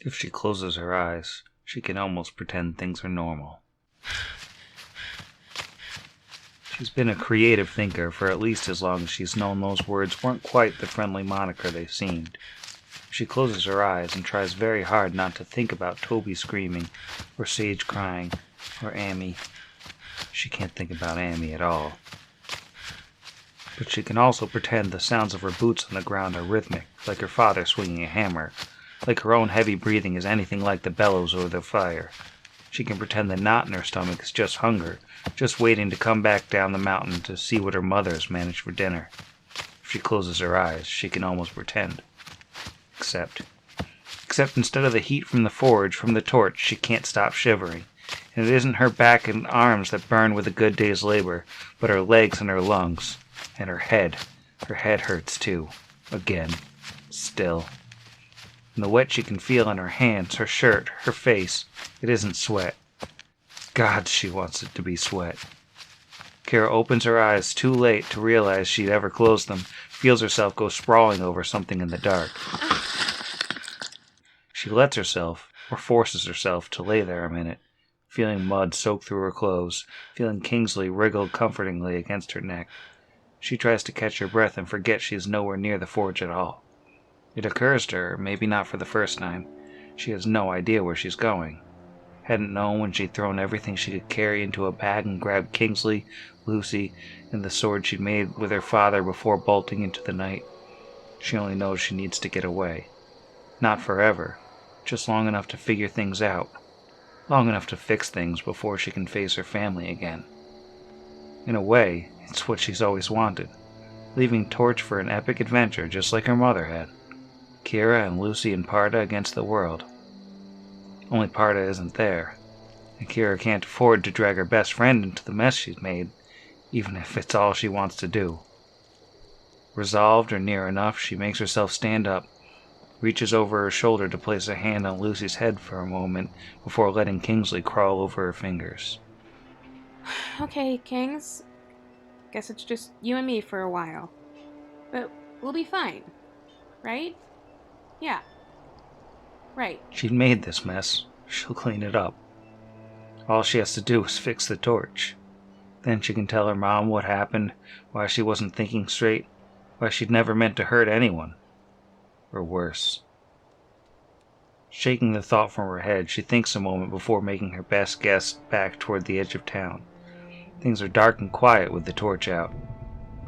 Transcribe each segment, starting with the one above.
If she closes her eyes, she can almost pretend things are normal. She's been a creative thinker for at least as long as she's known those words weren't quite the friendly moniker they seemed. She closes her eyes and tries very hard not to think about Toby screaming, or Sage crying, or Amy. She can't think about Amy at all. But she can also pretend the sounds of her boots on the ground are rhythmic, like her father swinging a hammer, like her own heavy breathing is anything like the bellows over the fire. She can pretend the knot in her stomach is just hunger, just waiting to come back down the mountain to see what her mother has managed for dinner. If she closes her eyes, she can almost pretend. Except instead of the heat from the forge, from the torch, she can't stop shivering. And it isn't her back and arms that burn with a good day's labor, but her legs and her lungs. And her head. Her head hurts too. Again. Still. And the wet she can feel in her hands, her shirt, her face. It isn't sweat. God, she wants it to be sweat. Kara opens her eyes too late to realize she'd ever closed them, feels herself go sprawling over something in the dark. She lets herself, or forces herself, to lay there a minute, feeling mud soak through her clothes, feeling Kingsley wriggle comfortingly against her neck. She tries to catch her breath and forget she is nowhere near the forge at all. It occurs to her, maybe not for the first time, she has no idea where she's going. Hadn't known when she'd thrown everything she could carry into a bag and grabbed Kingsley, Lucy, and the sword she'd made with her father before bolting into the night. She only knows she needs to get away. Not forever, just long enough to figure things out. Long enough to fix things before she can face her family again. In a way, it's what she's always wanted. Leaving Torch for an epic adventure just like her mother had. Kira and Lucy and Parda against the world. Only Parda isn't there, and Kira can't afford to drag her best friend into the mess she's made, even if it's all she wants to do. Resolved or near enough, she makes herself stand up, reaches over her shoulder to place a hand on Lucy's head for a moment before letting Kingsley crawl over her fingers. Okay, Kings. Guess it's just you and me for a while. But we'll be fine. Right? Yeah. Right. She'd made this mess. She'll clean it up. All she has to do is fix the torch. Then she can tell her mom what happened, why she wasn't thinking straight, why she'd never meant to hurt anyone. Or worse. Shaking the thought from her head, she thinks a moment before making her best guess back toward the edge of town. Things are dark and quiet with the torch out.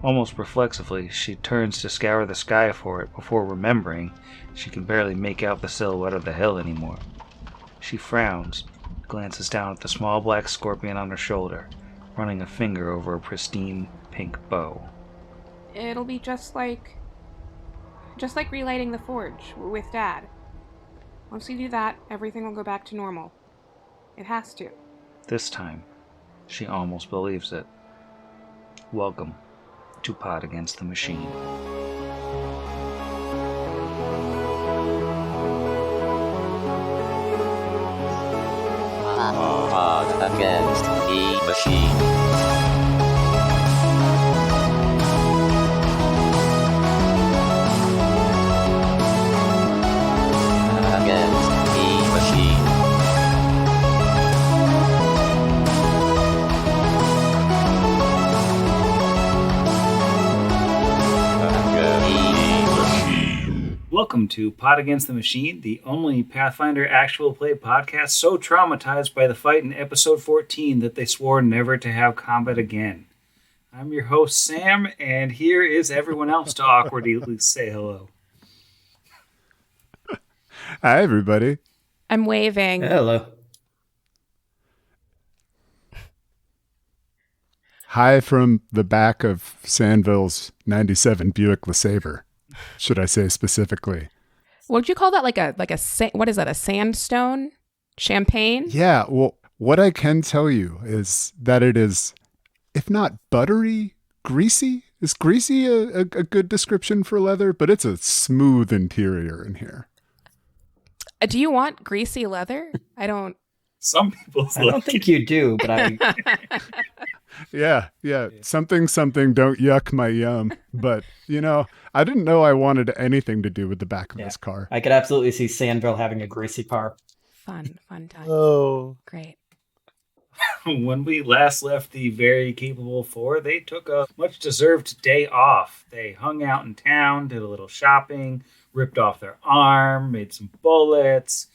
Almost reflexively, she turns to scour the sky for it before remembering she can barely make out the silhouette of the hill anymore. She frowns, glances down at the small black scorpion on her shoulder, running a finger over a pristine pink bow. It'll be just like relighting the forge with Dad. Once we do that, everything will go back to normal. It has to. This time, she almost believes it. Welcome to Pod Against the Machine. Pod Against the Machine. Welcome to Pod Against the Machine, the only Pathfinder actual play podcast so traumatized by the fight in episode 14 that they swore never to have combat again. I'm your host, Sam, and here is everyone else to awkwardly say hello. Hi, everybody. I'm waving. Hello. Hi from the back of Sanvill's 97 Buick LeSabre. Should I say specifically? What would you call that? What is that? A sandstone? Champagne? Yeah, well, what I can tell you is that it is, if not buttery, greasy. Is greasy a good description for leather? But it's a smooth interior in here. Do you want greasy leather? I don't. Some people I don't think you do, but Yeah. Something, don't yuck my yum. But, I didn't know I wanted anything to do with the back of this car. I could absolutely see Sanvill having a greasy car. Fun times. Oh. Great. When we last left the very capable four, they took a much-deserved day off. They hung out in town, did a little shopping, ripped off their arm, made some bullets,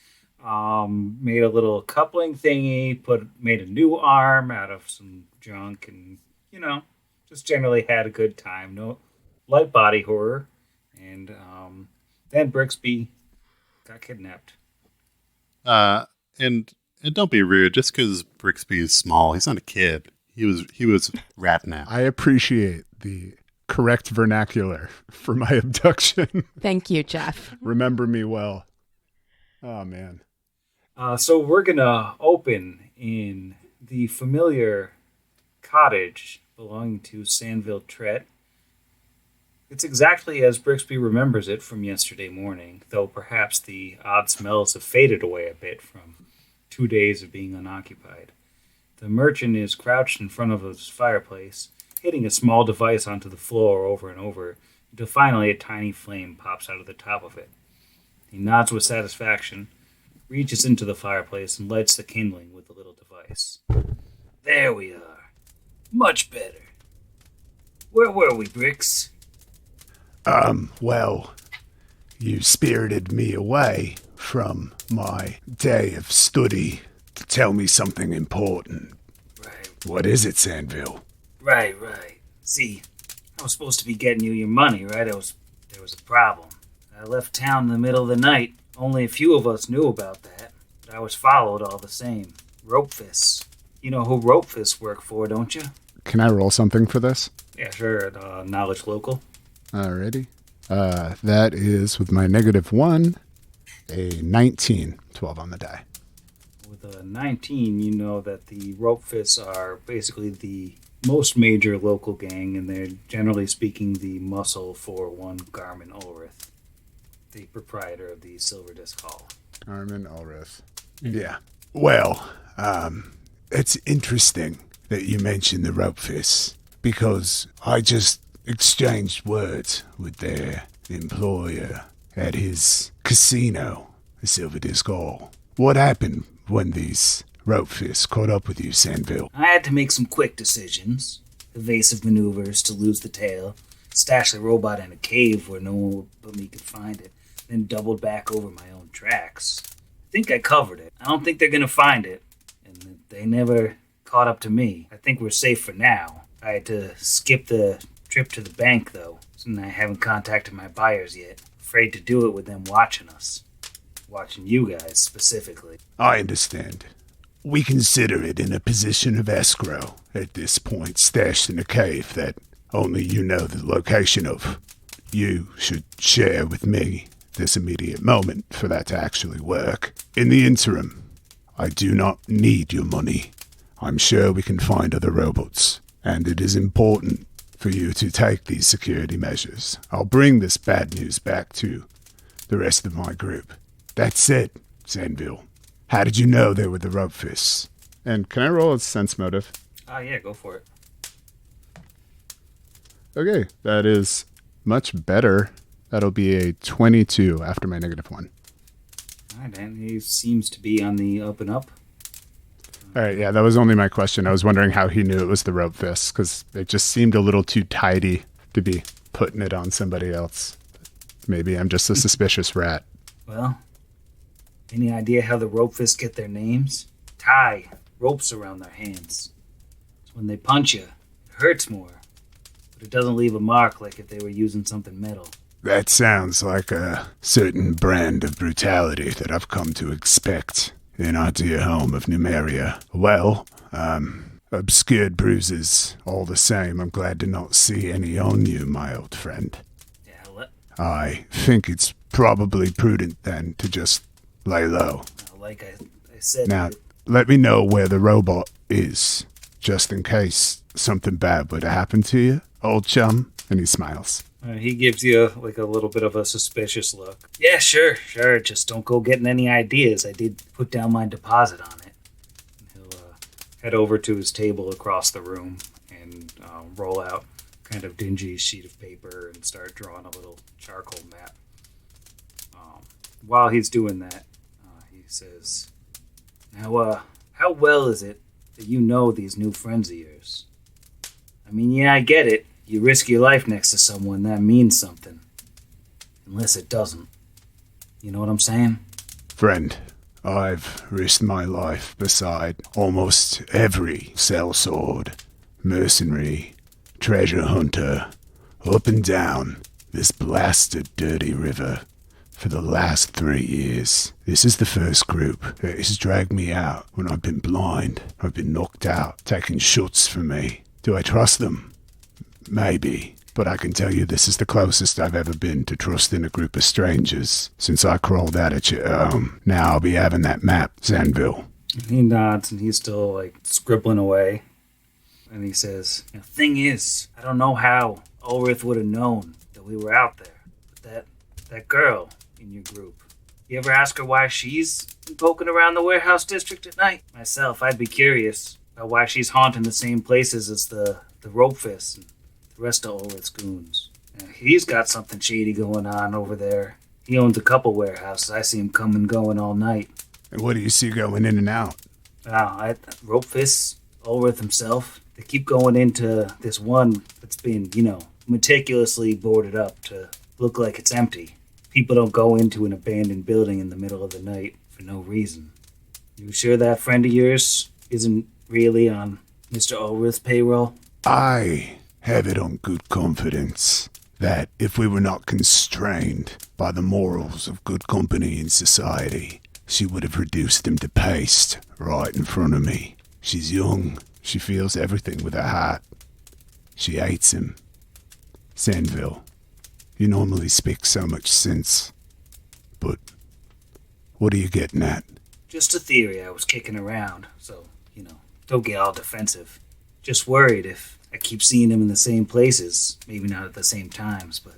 made a little coupling thingy, made a new arm out of some junk, and, just generally had a good time. No light body horror. And then Brixby got kidnapped. And don't be rude. Just because Brixby is small, he's not a kid. He was rat now. I appreciate the correct vernacular for my abduction. Thank you, Jeff. Remember me well. Oh, man. So we're going to open in the familiar cottage belonging to Sanvill Tret. It's exactly as Brixby remembers it from yesterday morning, though perhaps the odd smells have faded away a bit from 2 days of being unoccupied. The merchant is crouched in front of his fireplace, hitting a small device onto the floor over and over, until finally a tiny flame pops out of the top of it. He nods with satisfaction, reaches into the fireplace, and lights the kindling with the little device. There we are. Much better. Where were we, Brix? Well, you spirited me away from my day of study to tell me something important. Right. What is it, Sanvill? Right. See, I was supposed to be getting you your money, right? There was a problem. I left town in the middle of the night. Only a few of us knew about that, but I was followed all the same. Ropefists. You know who Ropefists work for, don't you? Can I roll something for this? Yeah, sure. Knowledge local. Alrighty. That is, with my -1, a 19. 12 on the die. With a 19, you know that the Ropefists are basically the most major local gang, and they're, generally speaking, the muscle for one Garmin Ulrith, the proprietor of the Silver Disc Hall. Garmin Ulrith. Yeah. Well, it's interesting that you mentioned the Ropefists, because I just exchanged words with their employer at his casino, the Silver Disc Hall. What happened when these Ropefists caught up with you, Sanvill? I had to make some quick decisions, evasive maneuvers to lose the tail, stash the robot in a cave where no one but me could find it, then doubled back over my own tracks. I think I covered it. I don't think they're gonna find it, and they never caught up to me. I think we're safe for now. I had to skip the trip to the bank, though, and I haven't contacted my buyers yet. Afraid to do it with them watching us. Watching you guys, specifically. I understand. We consider it in a position of escrow at this point, stashed in a cave that only you know the location of. You should share with me this immediate moment for that to actually work. In the interim, I do not need your money. I'm sure we can find other robots, and it is important for you to take these security measures. I'll bring this bad news back to the rest of my group. That's it, Sanvill. How did you know they were the Ropefists? And can I roll a sense motive? Yeah, go for it. Okay, that is much better. That'll be a 22 after my -1. Alright, and he seems to be on the up and up. All right, yeah, that was only my question. I was wondering how he knew it was the Ropefists, because it just seemed a little too tidy to be putting it on somebody else. Maybe I'm just a suspicious rat. Well, any idea how the Ropefists get their names? Tie ropes around their hands. So when they punch you, it hurts more, but it doesn't leave a mark like if they were using something metal. That sounds like a certain brand of brutality that I've come to expect in our dear home of Numeria. Well, obscured bruises all the same. I'm glad to not see any on you, my old friend. Yeah, I think it's probably prudent then to just lay low. like I said... Now, let me know where the robot is, just in case something bad would happen to you, old chum. And he smiles. He gives you like a little bit of a suspicious look. Yeah, sure. Just don't go getting any ideas. I did put down my deposit on it. He'll head over to his table across the room and roll out kind of dingy sheet of paper and start drawing a little charcoal map. While he's doing that, he says, "Now, how well is it that you know these new friends of yours? I mean, yeah, I get it. You risk your life next to someone, that means something. Unless it doesn't. You know what I'm saying?" Friend, I've risked my life beside almost every sellsword, mercenary, treasure hunter, up and down this blasted dirty river for the last 3 years. This is the first group that has dragged me out when I've been blind. I've been knocked out, taking shots for me. Do I trust them? Maybe. But I can tell you this is the closest I've ever been to trusting a group of strangers since I crawled out at your home. Now I'll be having that map, Sanvill. He nods, and he's still, scribbling away. And he says, "The thing is, I don't know how Ulrich would have known that we were out there. But that girl in your group, you ever ask her why she's been poking around the warehouse district at night? Myself, I'd be curious about why she's haunting the same places as the rope fists and the rest of Ulrich's goons. He's got something shady going on over there. He owns a couple warehouses. I see him come and going all night." And what do you see going in and out? Rope fists, Ulrich himself. They keep going into this one that's been, meticulously boarded up to look like it's empty. People don't go into an abandoned building in the middle of the night for no reason. You sure that friend of yours isn't really on Mr. Ulrich's payroll? I have it on good confidence that if we were not constrained by the morals of good company in society, she would have reduced him to paste right in front of me. She's young. She feels everything with her heart. She hates him. Sanvill, you normally speak so much sense, but what are you getting at? Just a theory I was kicking around, so, don't get all defensive. Just worried if I keep seeing him in the same places, maybe not at the same times, but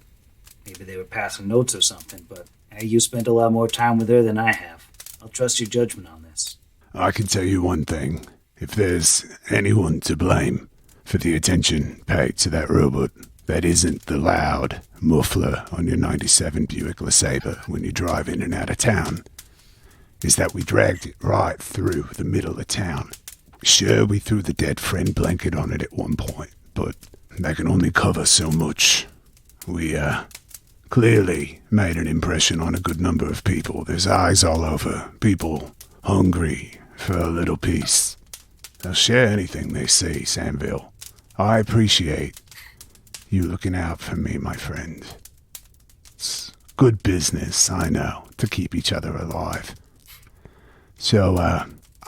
maybe they were passing notes or something, but you spent a lot more time with her than I have. I'll trust your judgment on this. I can tell you one thing. If there's anyone to blame for the attention paid to that robot, that isn't the loud muffler on your 97 Buick LeSabre when you drive in and out of town, is that we dragged it right through the middle of town. Sure, we threw the dead friend blanket on it at one point, but that can only cover so much. We, clearly made an impression on a good number of people. There's eyes all over, people hungry for a little piece. They'll share anything they see, Sanvill. I appreciate you looking out for me, my friend. It's good business, I know, to keep each other alive. So,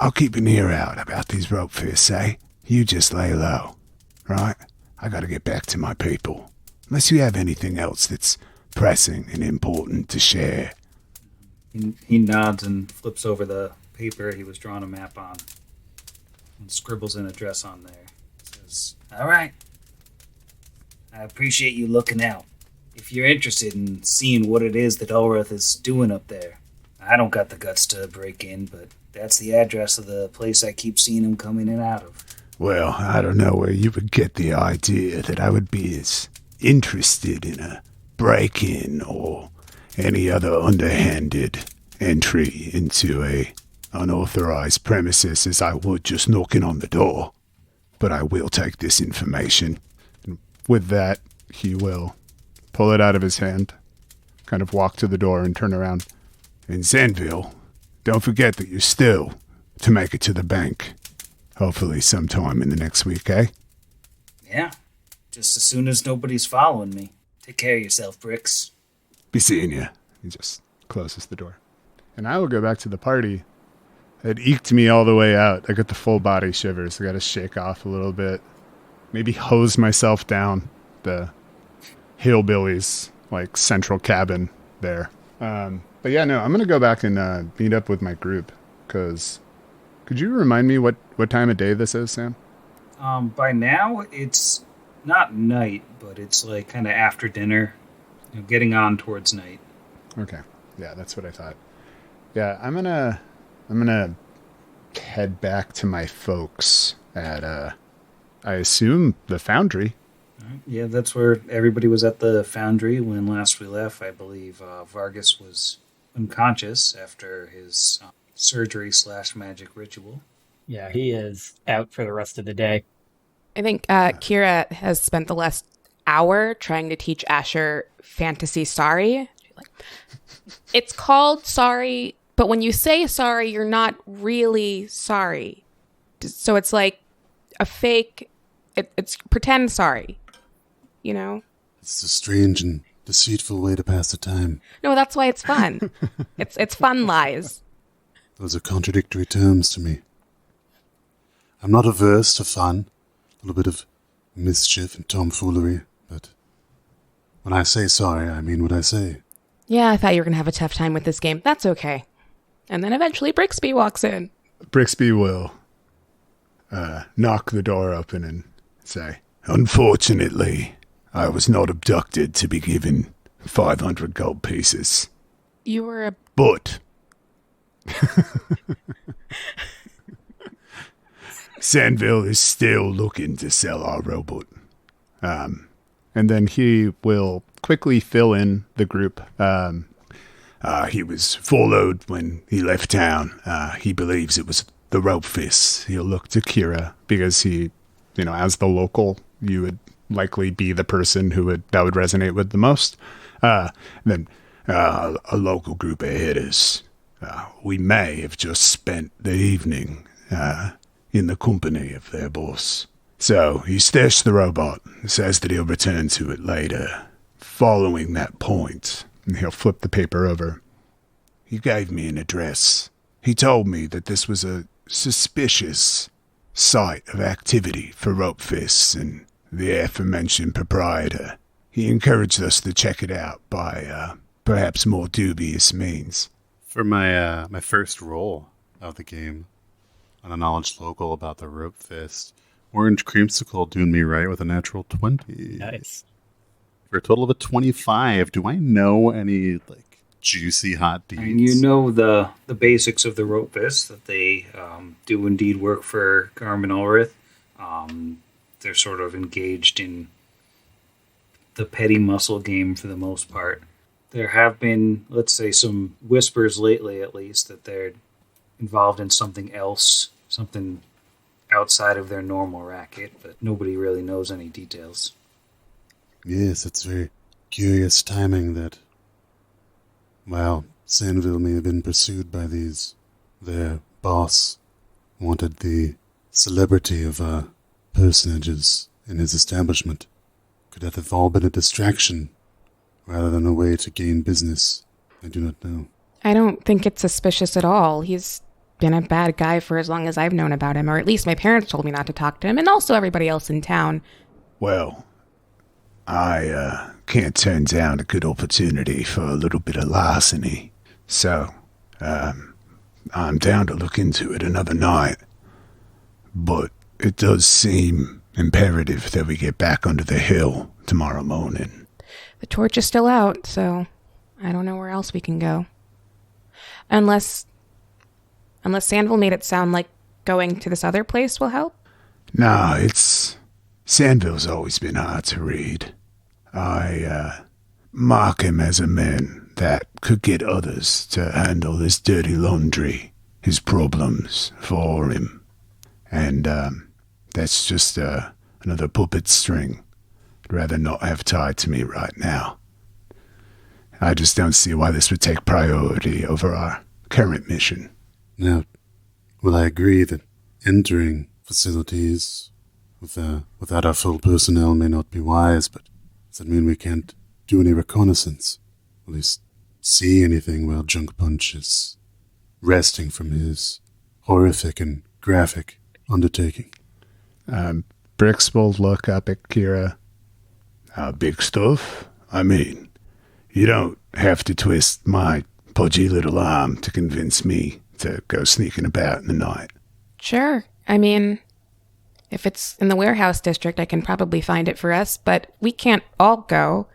I'll keep an ear out about these rope fists, eh? You just lay low, right? I gotta get back to my people. Unless you have anything else that's pressing and important to share. He nods and flips over the paper he was drawing a map on and scribbles an address on there. Says, "All right. I appreciate you looking out. If you're interested in seeing what it is that Ulrich is doing up there, I don't got the guts to break in, but that's the address of the place I keep seeing him come in and out of." Well, I don't know where you would get the idea that I would be as interested in a break-in or any other underhanded entry into a unauthorized premises as I would just knocking on the door. But I will take this information. And with that, he will pull it out of his hand, kind of walk to the door and turn around. In Sanvill, don't forget that you're still to make it to the bank. Hopefully sometime in the next week, eh? Yeah, just as soon as nobody's following me. Take care of yourself, Bricks. Be seeing you. He just closes the door. And I will go back to the party. It eked me all the way out. I got the full body shivers. I got to shake off a little bit. Maybe hose myself down the hillbillies, central cabin there. But yeah, no, I'm going to go back and meet up with my group. Because could you remind me what time of day this is, Sam? By now, it's not night, but it's kind of after dinner, getting on towards night. Okay. Yeah, that's what I thought. Yeah, I'm gonna head back to my folks at I assume the foundry. Yeah, that's where everybody was at the foundry when last we left. I believe Vaargas was unconscious after his surgery/magic ritual. Yeah, he is out for the rest of the day. I think Kira has spent the last hour trying to teach Asher fantasy sorry. It's called sorry, but when you say sorry, you're not really sorry. So it's like a fake, it's pretend sorry, you know? It's a strange and deceitful way to pass the time. No, that's why it's fun. It's fun lies. Those are contradictory terms to me. I'm not averse to fun, a little bit of mischief and tomfoolery, but when I say sorry, I mean what I say. Yeah, I thought you were going to have a tough time with this game. That's okay. And then eventually Brixby walks in. Brixby will knock the door open and say, "Unfortunately, I was not abducted to be given 500 gold pieces. You were a... But Sanvill is still looking to sell our robot." And then he will quickly fill in the group. He was followed when he left town. He believes it was the rope fists. He'll look to Kira because he, as the local, you would likely be the person that would resonate with the most. Then a local group of hitters. We may have just spent the evening in the company of their boss. So he stashed the robot and says that he'll return to it later. Following that point, and he'll flip the paper over, he gave me an address. He told me that this was a suspicious site of activity for rope fists and the aforementioned proprietor. He encouraged us to check it out by perhaps more dubious means. For my first roll of the game, on a knowledge local about the rope fist, Orange Creamsicle doing me right with a natural 20. Nice. For a total of a 25, do I know any juicy hot deeds? And you know the basics of the rope fist, that they do indeed work for Garmin Ulrith. They're sort of engaged in the petty muscle game for the most part. There have been, let's say, some whispers lately, at least, that they're involved in something else, something outside of their normal racket, but nobody really knows any details. Yes, it's very curious timing that, while Sanvill may have been pursued by these, their boss wanted the celebrity of personages in his establishment. Could that have all been a distraction rather than a way to gain business? I do not know. I don't think it's suspicious at all. He's been a bad guy for as long as I've known about him, or at least my parents told me not to talk to him, and also everybody else in town. Well, I can't turn down a good opportunity for a little bit of larceny. So, I'm down to look into it another night. But it does seem imperative that we get back under the hill tomorrow morning. The torch is still out, so I don't know where else we can go. Unless Sanvill made it sound like going to this other place will help? No, Sanville's always been hard to read. I mark him as a man that could get others to handle his dirty laundry, his problems for him. And that's just another puppet string I'd rather not have tied to me right now. I just don't see why this would take priority over our current mission. Now, will I agree that entering facilities without our full personnel may not be wise, but does that mean we can't do any reconnaissance? At least see anything while Junk Punch is resting from his horrific and graphic undertaking? Brix will look up at Kira. Big stuff? I mean, you don't have to twist my pudgy little arm to convince me to go sneaking about in the night. Sure. I mean, if it's in the warehouse district, I can probably find it for us, but we can't all go,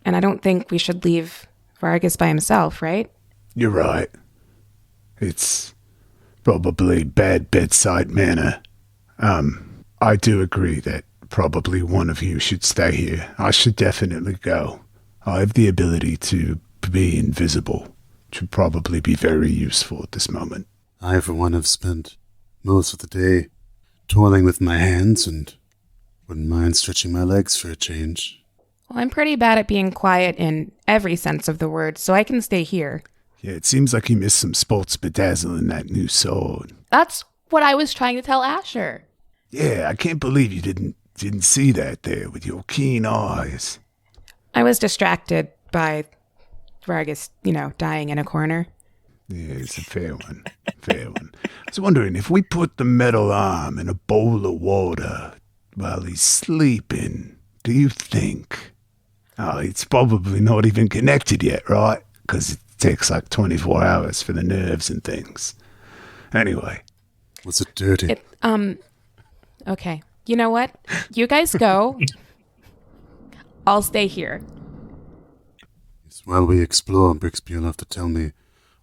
and I don't think we should leave Vaargas by himself, right? You're right. It's probably bad bedside manner. I do agree that probably one of you should stay here. I should definitely go. I have the ability to be invisible, which would probably be very useful at this moment. I, for one, have spent most of the day toiling with my hands and wouldn't mind stretching my legs for a change. Well, I'm pretty bad at being quiet in every sense of the word, so I can stay here. Yeah, it seems like you missed some sports bedazzle in that new sword. That's what I was trying to tell Asher. Yeah, I can't believe you didn't see that there with your keen eyes. I was distracted by Vaargas, dying in a corner. Yeah, it's a fair one. Fair one. I was wondering if we put the metal arm in a bowl of water while he's sleeping, do you think? Oh, it's probably not even connected yet, right? Because it takes like 24 hours for the nerves and things. Anyway. Was it dirty? Okay. You know what? You guys go. I'll stay here. While we explore, Brixby, you'll have to tell me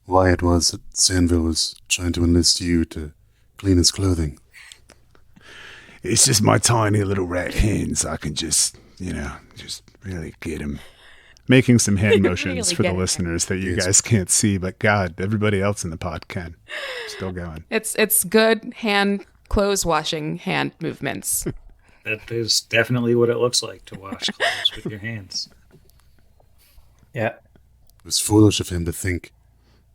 why it was that Sanvill was trying to enlist you to clean his clothing. It's just my tiny little rat hands. I can just really get him. Making some hand motions Really for the get listeners that you guys can't see, but God, everybody else in the pod can. Still going. It's good clothes washing hand movements. That is definitely what it looks like to wash clothes with your hands. Yeah. It was foolish of him to think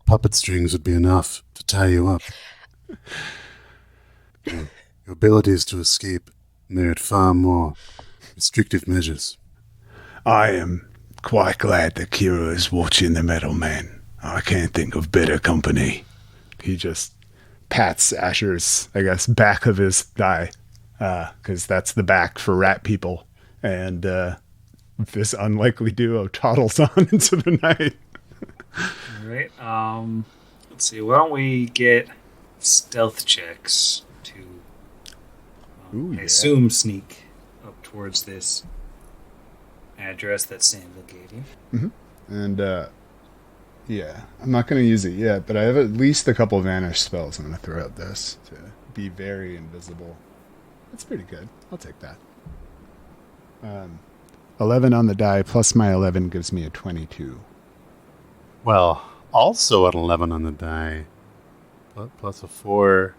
puppet strings would be enough to tie you up. Your abilities to escape merit far more restrictive measures. I am quite glad that Kira is watching the Metal Man. I can't think of better company. He just pats Asher's, back of his thigh, because that's the back for rat people. And this unlikely duo toddles on into the night. All right. Let's see. Why don't we get stealth checks to, I assume, sneak up towards this address that Sanvill gave you. Mm-hmm. And, yeah, I'm not going to use it yet, but I have at least a couple vanish spells I'm going to throw at this to be very invisible. That's pretty good. I'll take that. 11 on the die, plus my 11 gives me a 22. Well, also an 11 on the die, plus a 4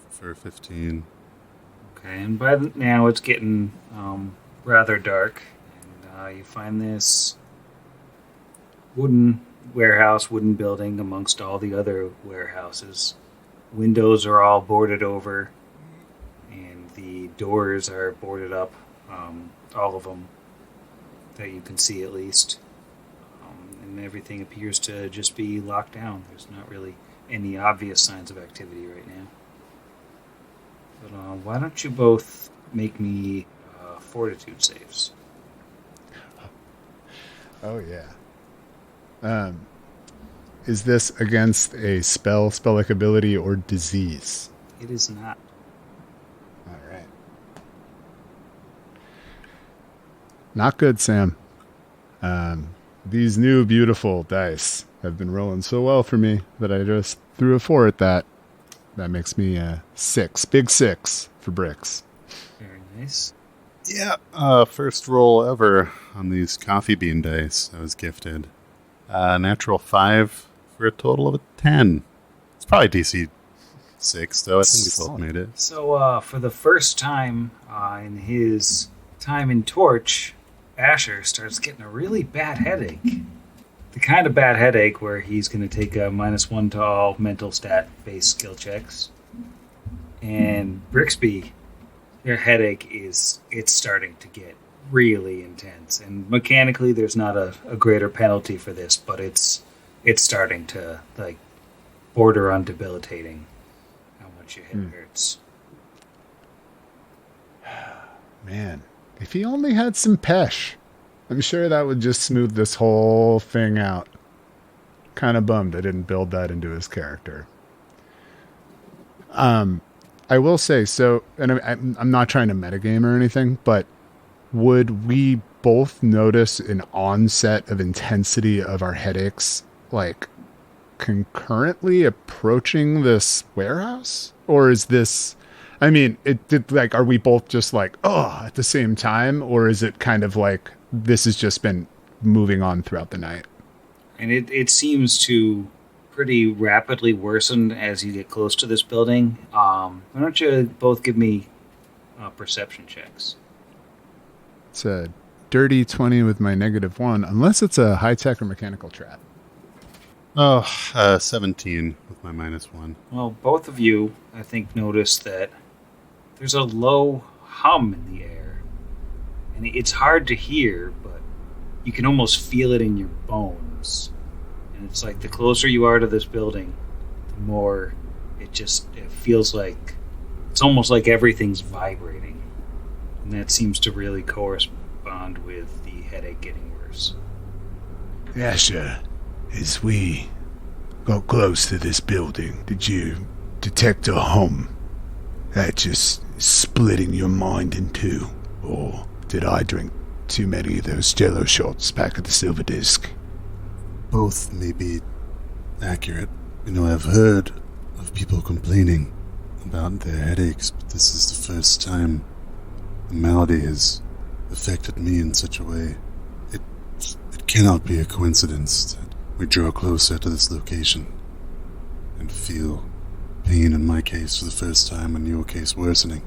for 15. Okay, and by now it's getting rather dark, and you find this wooden building amongst all the other warehouses. Windows are all boarded over, and the doors are boarded up, all of them that you can see at least. And everything appears to just be locked down. There's not really any obvious signs of activity right now. But why don't you both make me fortitude saves? Oh, yeah. Is this against a spell-like ability, or disease? It is not. All right. Not good, Sam. These new beautiful dice have been rolling so well for me that I just threw a 4 at that. That makes me a 6. Big 6 for Bricks. Very nice. Yeah, first roll ever on these coffee bean dice I was gifted. Natural 5 for a total of a 10. It's probably DC 6, though. I think we both made it. So, for the first time in his time in Torch, Asher starts getting a really bad headache. The kind of bad headache where he's going to take a -1 to all mental stat-based skill checks. And Brixby, your headache it's starting to get really intense. And mechanically, there's not a greater penalty for this, but it's starting to, border on debilitating how much your head hurts. Man, if he only had some pesh, I'm sure that would just smooth this whole thing out. Kind of bummed I didn't build that into his character. I will say, so, and I'm not trying to metagame or anything, but would we both notice an onset of intensity of our headaches, concurrently approaching this warehouse? Or is this, I mean, it did like, are we both just like, oh, at the same time? Or is it kind of like, this has just been moving on throughout the night? And it seems to pretty rapidly worsen as you get close to this building. Why don't you both give me perception checks? It's a dirty 20 with my -1, unless it's a high-tech or mechanical trap. 17 with my -1. Well, both of you, I think, notice that there's a low hum in the air. And it's hard to hear, but you can almost feel it in your bones. And it's like the closer you are to this building, the more it feels like, it's almost like everything's vibrating. And that seems to really correspond with the headache getting worse. Asher, as we got close to this building, did you detect a hum? That just splitting your mind in two? Or did I drink too many of those Jello shots back at the Silver Disc? Both may be accurate. I've heard of people complaining about their headaches, but this is the first time the malady has affected me in such a way. It cannot be a coincidence that we draw closer to this location and feel pain in my case for the first time, in your case worsening.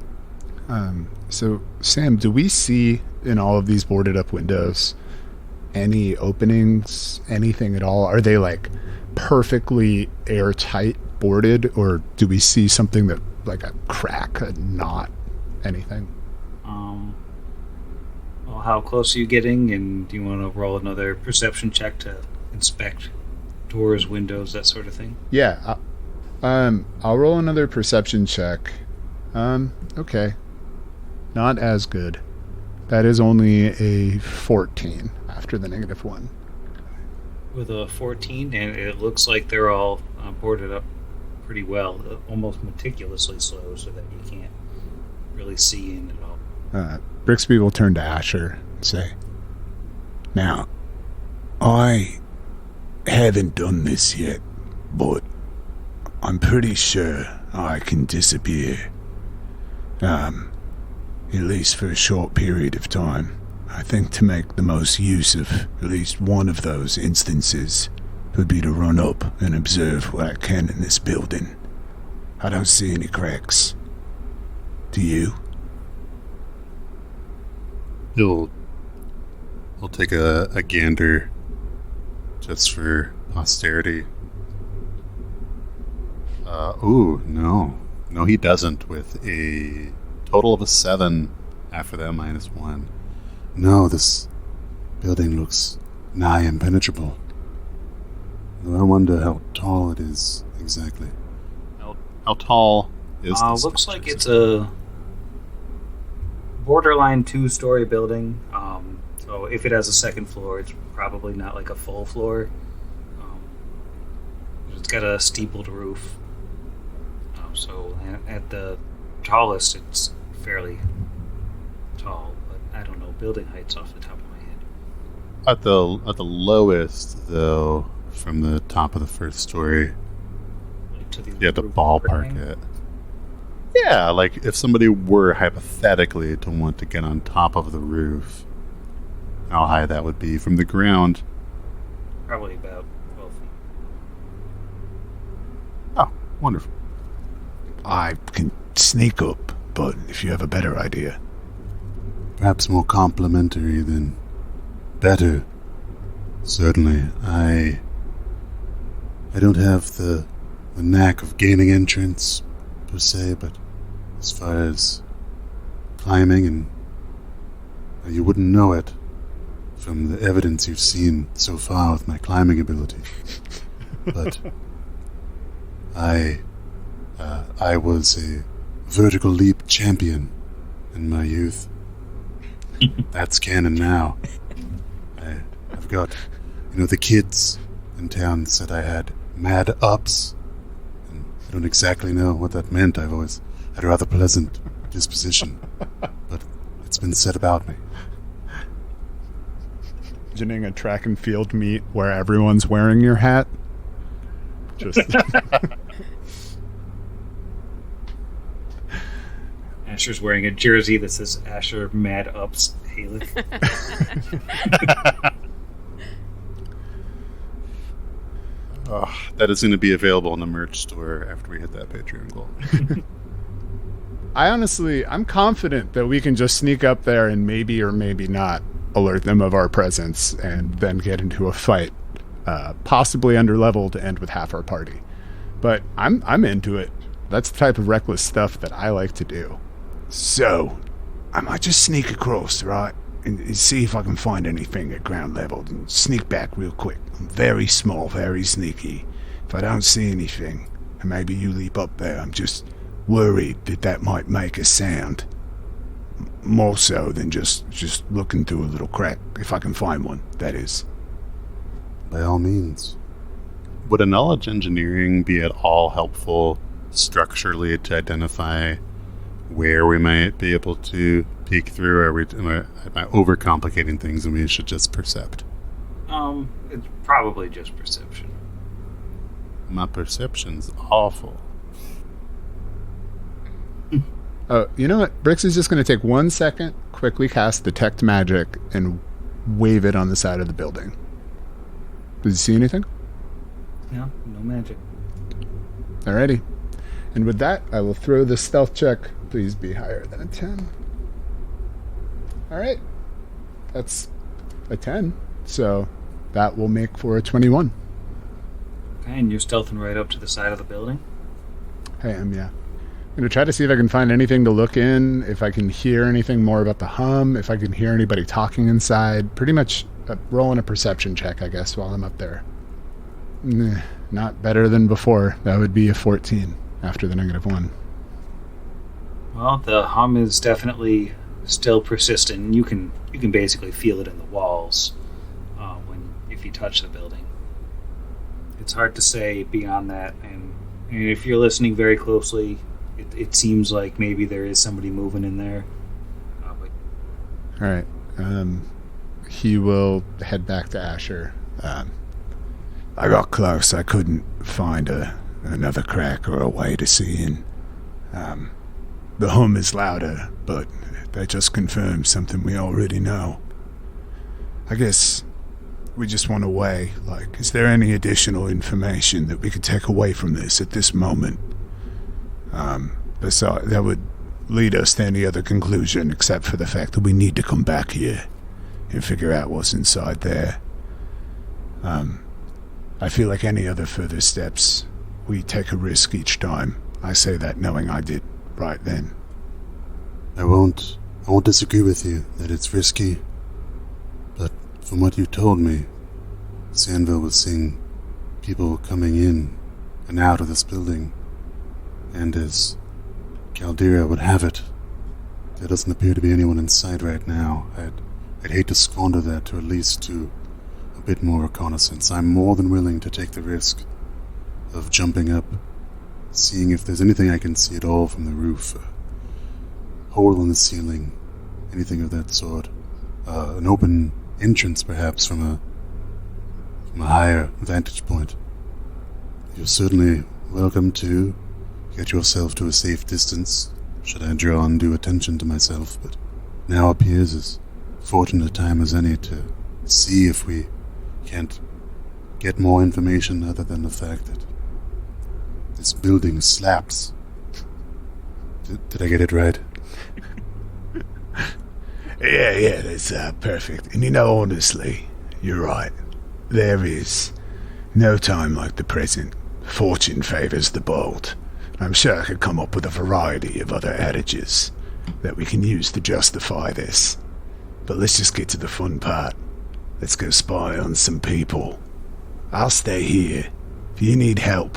So, Sam, do we see in all of these boarded up windows any openings, anything at all? Are they like perfectly airtight boarded, or do we see something that like a crack, a knot, anything? Well, how close are you getting? And do you want to roll another perception check to inspect doors, windows, that sort of thing? Yeah. I'll roll another perception check. Okay. Not as good. That is only a 14 after the -1. With a 14, and it looks like they're all boarded up pretty well, almost meticulously so that you can't really see in at all. Brixby will turn to Asher and say, Now, I haven't done this yet, but I'm pretty sure I can disappear. At least for a short period of time. I think to make the most use of at least one of those instances would be to run up and observe what I can in this building. I don't see any cracks. Do you? We'll take a gander just for posterity. No, he doesn't, with a total of a 7 after that -1. No, this building looks nigh impenetrable. Though I wonder how tall it is exactly. How tall is this? Looks like it's a borderline 2-story building. So if it has a second floor, it's probably not like a full floor. It's got a steepled roof. So at the tallest, it's fairly tall, but I don't know building heights off the top of my head. At the lowest, though, from the top of the first story, Like to the you have to roof ballpark opening. it. Yeah, like if somebody were hypothetically to want to get on top of the roof, how high that would be from the ground. Probably about 12 feet. Oh, wonderful. I can sneak up, but if you have a better idea. Perhaps more complimentary than better. Certainly, I don't have the knack of gaining entrance, per se, but as far as climbing, and you wouldn't know it from the evidence you've seen so far with my climbing ability. But I was a vertical leap champion in my youth. That's canon now. I've got, the kids in town said I had mad ups. And I don't exactly know what that meant. I've always had a rather pleasant disposition. But it's been said about me. Imagining a track and field meet where everyone's wearing your hat. Just Asher's wearing a jersey that says Asher Mad Ups Haleth. That is going to be available in the merch store after we hit that Patreon goal. I'm confident that we can just sneak up there and maybe or maybe not alert them of our presence and then get into a fight, possibly underleveled to end with half our party. But I'm into it. That's the type of reckless stuff that I like to do. So, I might just sneak across, right? And see if I can find anything at ground level and sneak back real quick. I'm very small, very sneaky. If I don't see anything, and maybe you leap up there, I'm just worried that might make a sound. More so than just looking through a little crack, if I can find one, that is. By all means. Would a knowledge engineering be at all helpful structurally to identify where we might be able to peek through? Am I overcomplicating things and we should just percept? It's probably just perception. My perception's awful. Oh, you know what? Brix is just going to take 1 second, quickly cast Detect Magic, and wave it on the side of the building. Does he see anything? No magic. Alrighty. And with that, I will throw the stealth check. Please be higher than a 10. Alright. That's a 10. So that will make for a 21. Okay, and you're stealthing right up to the side of the building? I am, yeah. I'm going to try to see if I can find anything to look in, if I can hear anything more about the hum, if I can hear anybody talking inside. Pretty much rolling a perception check, I guess, while I'm up there. Not better than before. That would be a 14 after the -1. Well, the hum is definitely still persistent. You can basically feel it in the walls if you touch the building. It's hard to say beyond that, and if you're listening very closely, it seems like maybe there is somebody moving in there. All right. He will head back to Asher. I got close. I couldn't find another crack or a way to see in. The hum is louder, but that just confirms something we already know. I guess we just want to weigh, is there any additional information that we could take away from this at this moment? That would lead us to any other conclusion except for the fact that we need to come back here and figure out what's inside there. I feel like any other further steps, we take a risk each time. I say that knowing I did right then. I won't disagree with you that it's risky, but from what you told me, Sanvill was seeing people coming in and out of this building, and as Caldera would have it, there doesn't appear to be anyone inside right now. I'd hate to squander that to at least do a bit more reconnaissance. I'm more than willing to take the risk of jumping up, seeing if there's anything I can see at all from the roof, a hole in the ceiling, anything of that sort, an open entrance perhaps from a higher vantage point. You're certainly welcome to get yourself to a safe distance, should I draw undue attention to myself, but now appears as fortunate a time as any to see if we can't get more information other than the fact that this building slaps. Did I get it right? Yeah, that's perfect. And honestly, you're right. There is no time like the present. Fortune favors the bold. I'm sure I could come up with a variety of other adages that we can use to justify this. But let's just get to the fun part. Let's go spy on some people. I'll stay here. If you need help,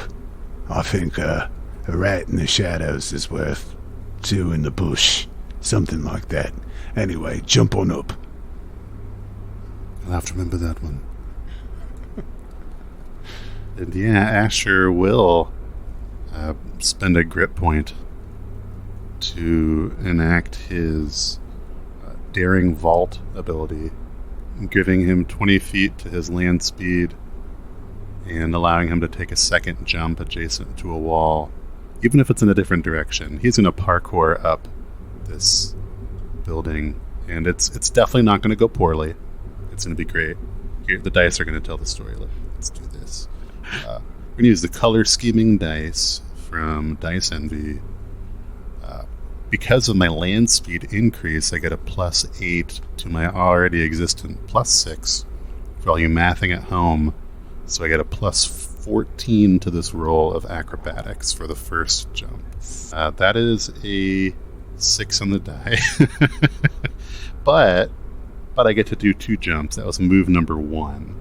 I think a rat in the shadows is worth 2 in the bush. Something like that. Anyway, jump on up. I'll have to remember that one. And yeah, Asher will spend a grit point to enact his daring vault ability, giving him 20 feet to his land speed and allowing him to take a second jump adjacent to a wall, even if it's in a different direction. He's going to parkour up this building, and it's definitely not going to go poorly. It's going to be great. Here, the dice are going to tell the story. Let's do this. We're going to use the color scheming dice from Dice Envy. Because of my land speed increase, I get a +8 to my already existent +6 for all you mathing at home. So I get a +14 to this roll of acrobatics for the first jump. That is a 6 on the die. but I get to do 2 jumps. That was move number 1.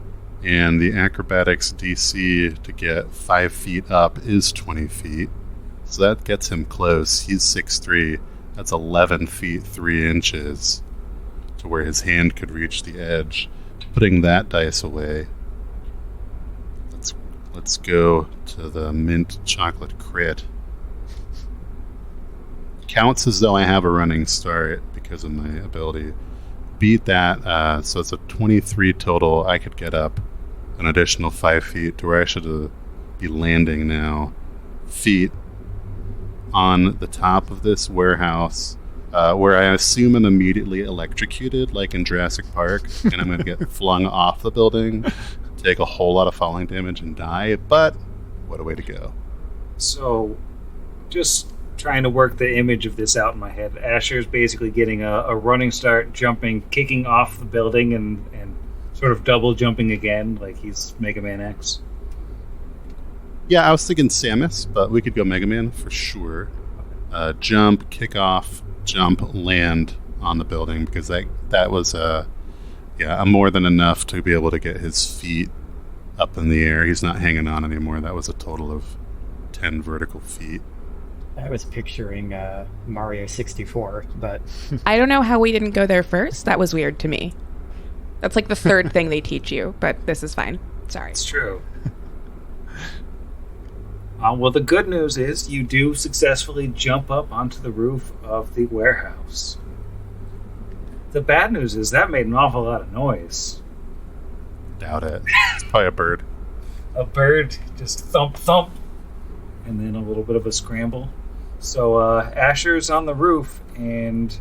And the acrobatics DC to get 5 feet up is 20 feet. So that gets him close. He's 6'3". That's 11 feet 3 inches to where his hand could reach the edge. Putting that dice away. Let's go to the mint chocolate crit. Counts as though I have a running start because of my ability. Beat that, so it's a 23 total. I could get up an additional 5 feet to where I should be landing now. Feet on the top of this warehouse, where I assume I'm immediately electrocuted, like in Jurassic Park, and I'm going to get flung off the building, take a whole lot of falling damage, and die. But what a way to go! So, just trying to work the image of this out in my head. Asher's basically getting a running start, jumping, kicking off the building, and sort of double jumping again, like he's Mega Man X. Yeah, I was thinking Samus, but we could go Mega Man for sure. Jump, kick off, jump, land on the building, because that was more than enough to be able to get his feet up in the air. He's not hanging on anymore. That was a total of 10 vertical feet. I was picturing Mario 64, but I don't know how we didn't go there first. That was weird to me. That's like the third thing they teach you, but this is fine. Sorry. It's true. Well, the good news is you do successfully jump up onto the roof of the warehouse. The bad news is that made an awful lot of noise. Doubt it. It's probably a bird. A bird just thump, thump, and then a little bit of a scramble. So Asher's on the roof, and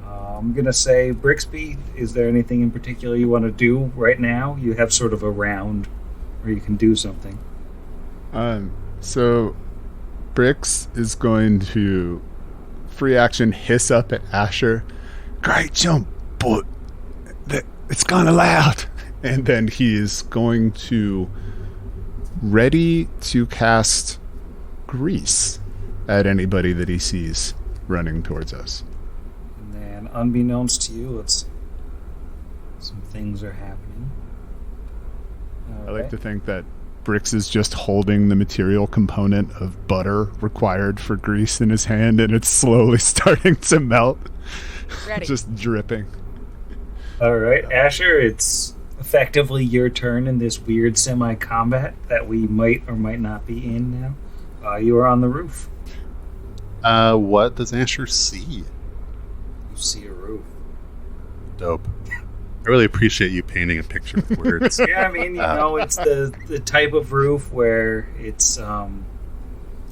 I'm going to say, Brixby, is there anything in particular you want to do right now? You have sort of a round where you can do something. So Brix is going to free action hiss up at Asher. Great jump, but it's kind of loud. And then he is going to ready to cast Grease at anybody that he sees running towards us. And then, unbeknownst to you, some things are happening. All I like right. to think that Brix is just holding the material component of butter required for grease in his hand, and it's slowly starting to melt. Ready. Just dripping. All right, Asher, it's effectively your turn in this weird semi-combat that we might or might not be in now. You are on the roof. What does Asher see? You see a roof. Dope. I really appreciate you painting a picture with words. Yeah, I mean, it's the type of roof where it's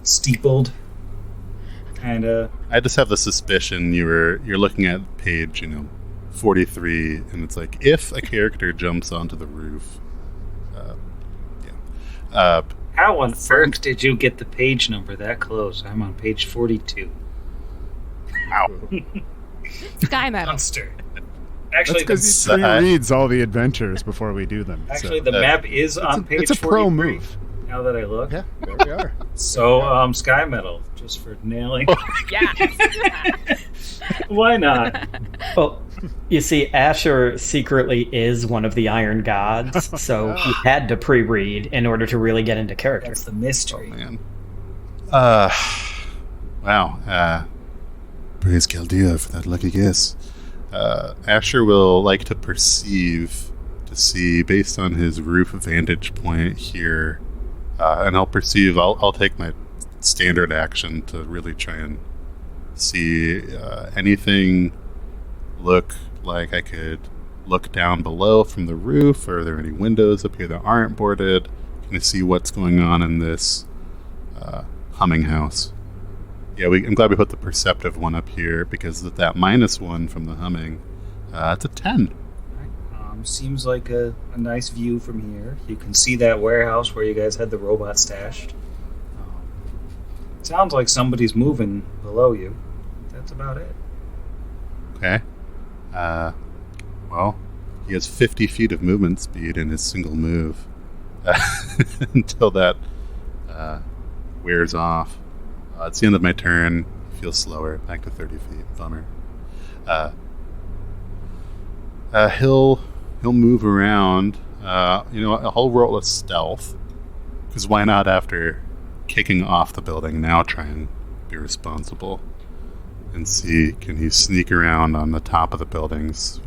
steepled, kind of. I just have the suspicion you're looking at page, 43, and it's like, if a character jumps onto the roof. How on earth did you get the page number that close? I'm on page 42. Ow. Sky Metal. Monster. That's Actually, because he pre-reads all the adventures before we do them. Actually, the map is on page 43. It's a pro move. Now that I look. Yeah, there we are. So, Sky Metal, just for nailing. Yeah. Why not? well, you see, Asher secretly is one of the Iron Gods, so he had to pre-read in order to really get into character. That's the mystery. Oh, man. Wow. Praise Chaldea for that lucky guess. Asher will like to perceive to see, based on his roof vantage point here, and I'll perceive. I'll take my standard action to really try and see anything look like I could look down below from the roof. Are there any windows up here that aren't boarded? Can I see what's going on in this humming house? Yeah, I'm glad we put the perceptive one up here because with that -1 from the humming, it's a 10. Seems like a nice view from here. You can see that warehouse where you guys had the robot stashed. Sounds like somebody's moving below you. That's about it. Okay. Well, he has 50 feet of movement speed in his single move until that wears off. It's the end of my turn. Feel slower. Back to 30 feet. Bummer. He'll move around. I'll roll a stealth. Because why not, after kicking off the building, now try and be responsible and see, can he sneak around on the top of the buildings,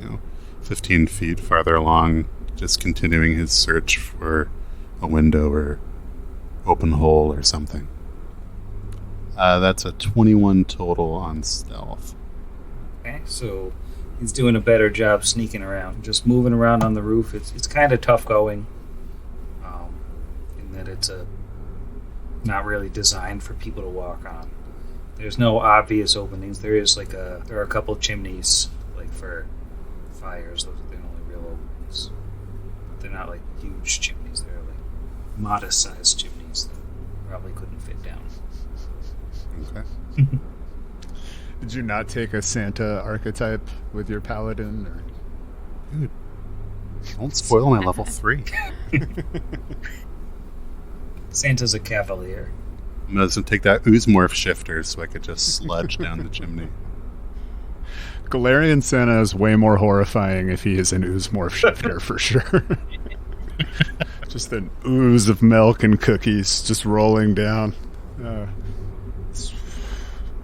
15 feet farther along, just continuing his search for a window or open hole or something. That's a 21 total on stealth. Okay, so he's doing a better job sneaking around, just moving around on the roof. It's kind of tough going, in that it's not really designed for people to walk on. There's no obvious openings. There are a couple chimneys, like for fires. Those are the only real openings. They're not like huge chimneys. They're like modest-sized chimneys that probably couldn't fit down. Okay. Did you not take a Santa archetype with your paladin? Or? Dude, don't spoil my level 3. Santa's a cavalier. I'm going to take that ooze morph shifter so I could just sludge down the chimney. Galarian Santa is way more horrifying if he is an ooze morph shifter, for sure. Just an ooze of milk and cookies just rolling down.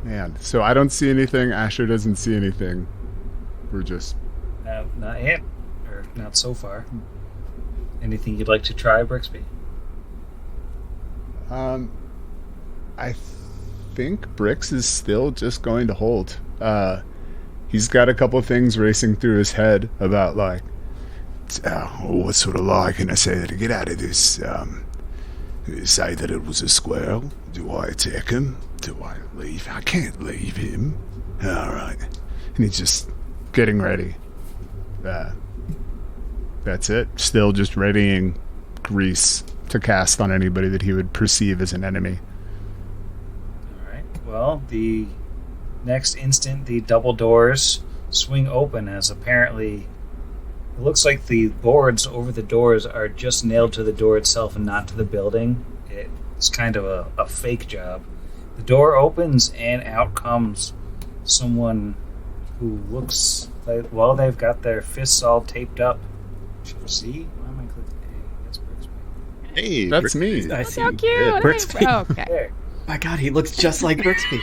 Man, so I don't see anything. Asher doesn't see anything. We're just... Not yet. Or not so far. Anything you'd like to try, Brixby? I think Brix is still just going to hold. He's got a couple things racing through his head about, like, what sort of lie can I say to get out of this? Say that it was a squirrel? Do I attack him? Do I leave? I can't leave him. All right. And he's just getting ready. That's it. Still just readying grease to cast on anybody that he would perceive as an enemy. All right. Well, the next instant, the double doors swing open as apparently it looks like the boards over the doors are just nailed to the door itself and not to the building. It's kind of a fake job. The door opens and out comes someone who looks like, well, they've got their fists all taped up. See? Why am I clicking A? That's Brixby. Hey, that's me. I see. So cute. Brixby. Oh, okay. There. My God, he looks just like Brixby.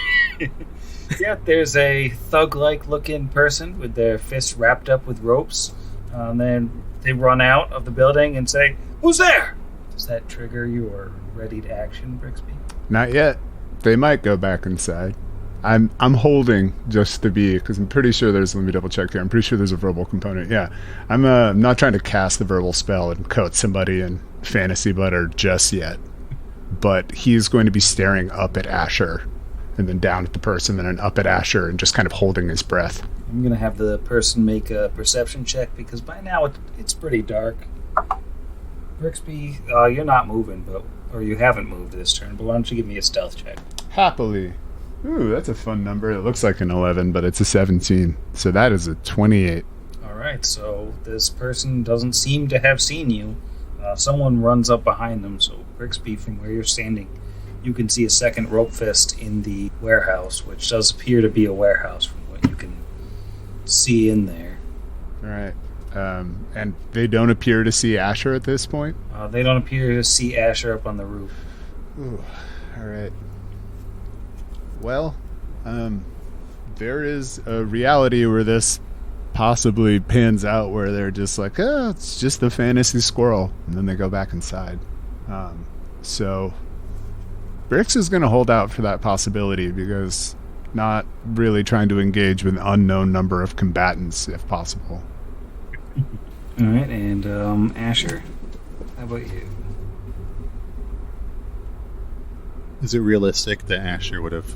Yeah, there's a thug-like looking person with their fists wrapped up with ropes. And then they run out of the building and say, "Who's there?" Does that trigger your ready to action, Brixby? Not yet. They might go back inside. I'm holding just to be, because I'm pretty sure let me double check here. I'm pretty sure there's a verbal component. Yeah. I'm not trying to cast the verbal spell and coat somebody in fantasy butter just yet. But he's going to be staring up at Asher and then down at the person and then up at Asher and just kind of holding his breath. I'm going to have the person make a perception check because by now it's pretty dark. Brixby, you're not moving, or you haven't moved this turn, but why don't you give me a stealth check? Happily. Ooh, that's a fun number. It looks like an 11, but it's a 17. So that is a 28. All right, so this person doesn't seem to have seen you. Someone runs up behind them, so Brixby, from where you're standing, you can see a second rope fist in the warehouse, which does appear to be a warehouse from what you can see in there. All right. And they don't appear to see Asher at this point? They don't appear to see Asher up on the roof. Ooh, all right. Well, there is a reality where this possibly pans out where they're just like, oh, it's just a fantasy squirrel. And then they go back inside. So Brix is going to hold out for that possibility because not really trying to engage with an unknown number of combatants if possible. All right, and Asher, how about you? Is it realistic that Asher would have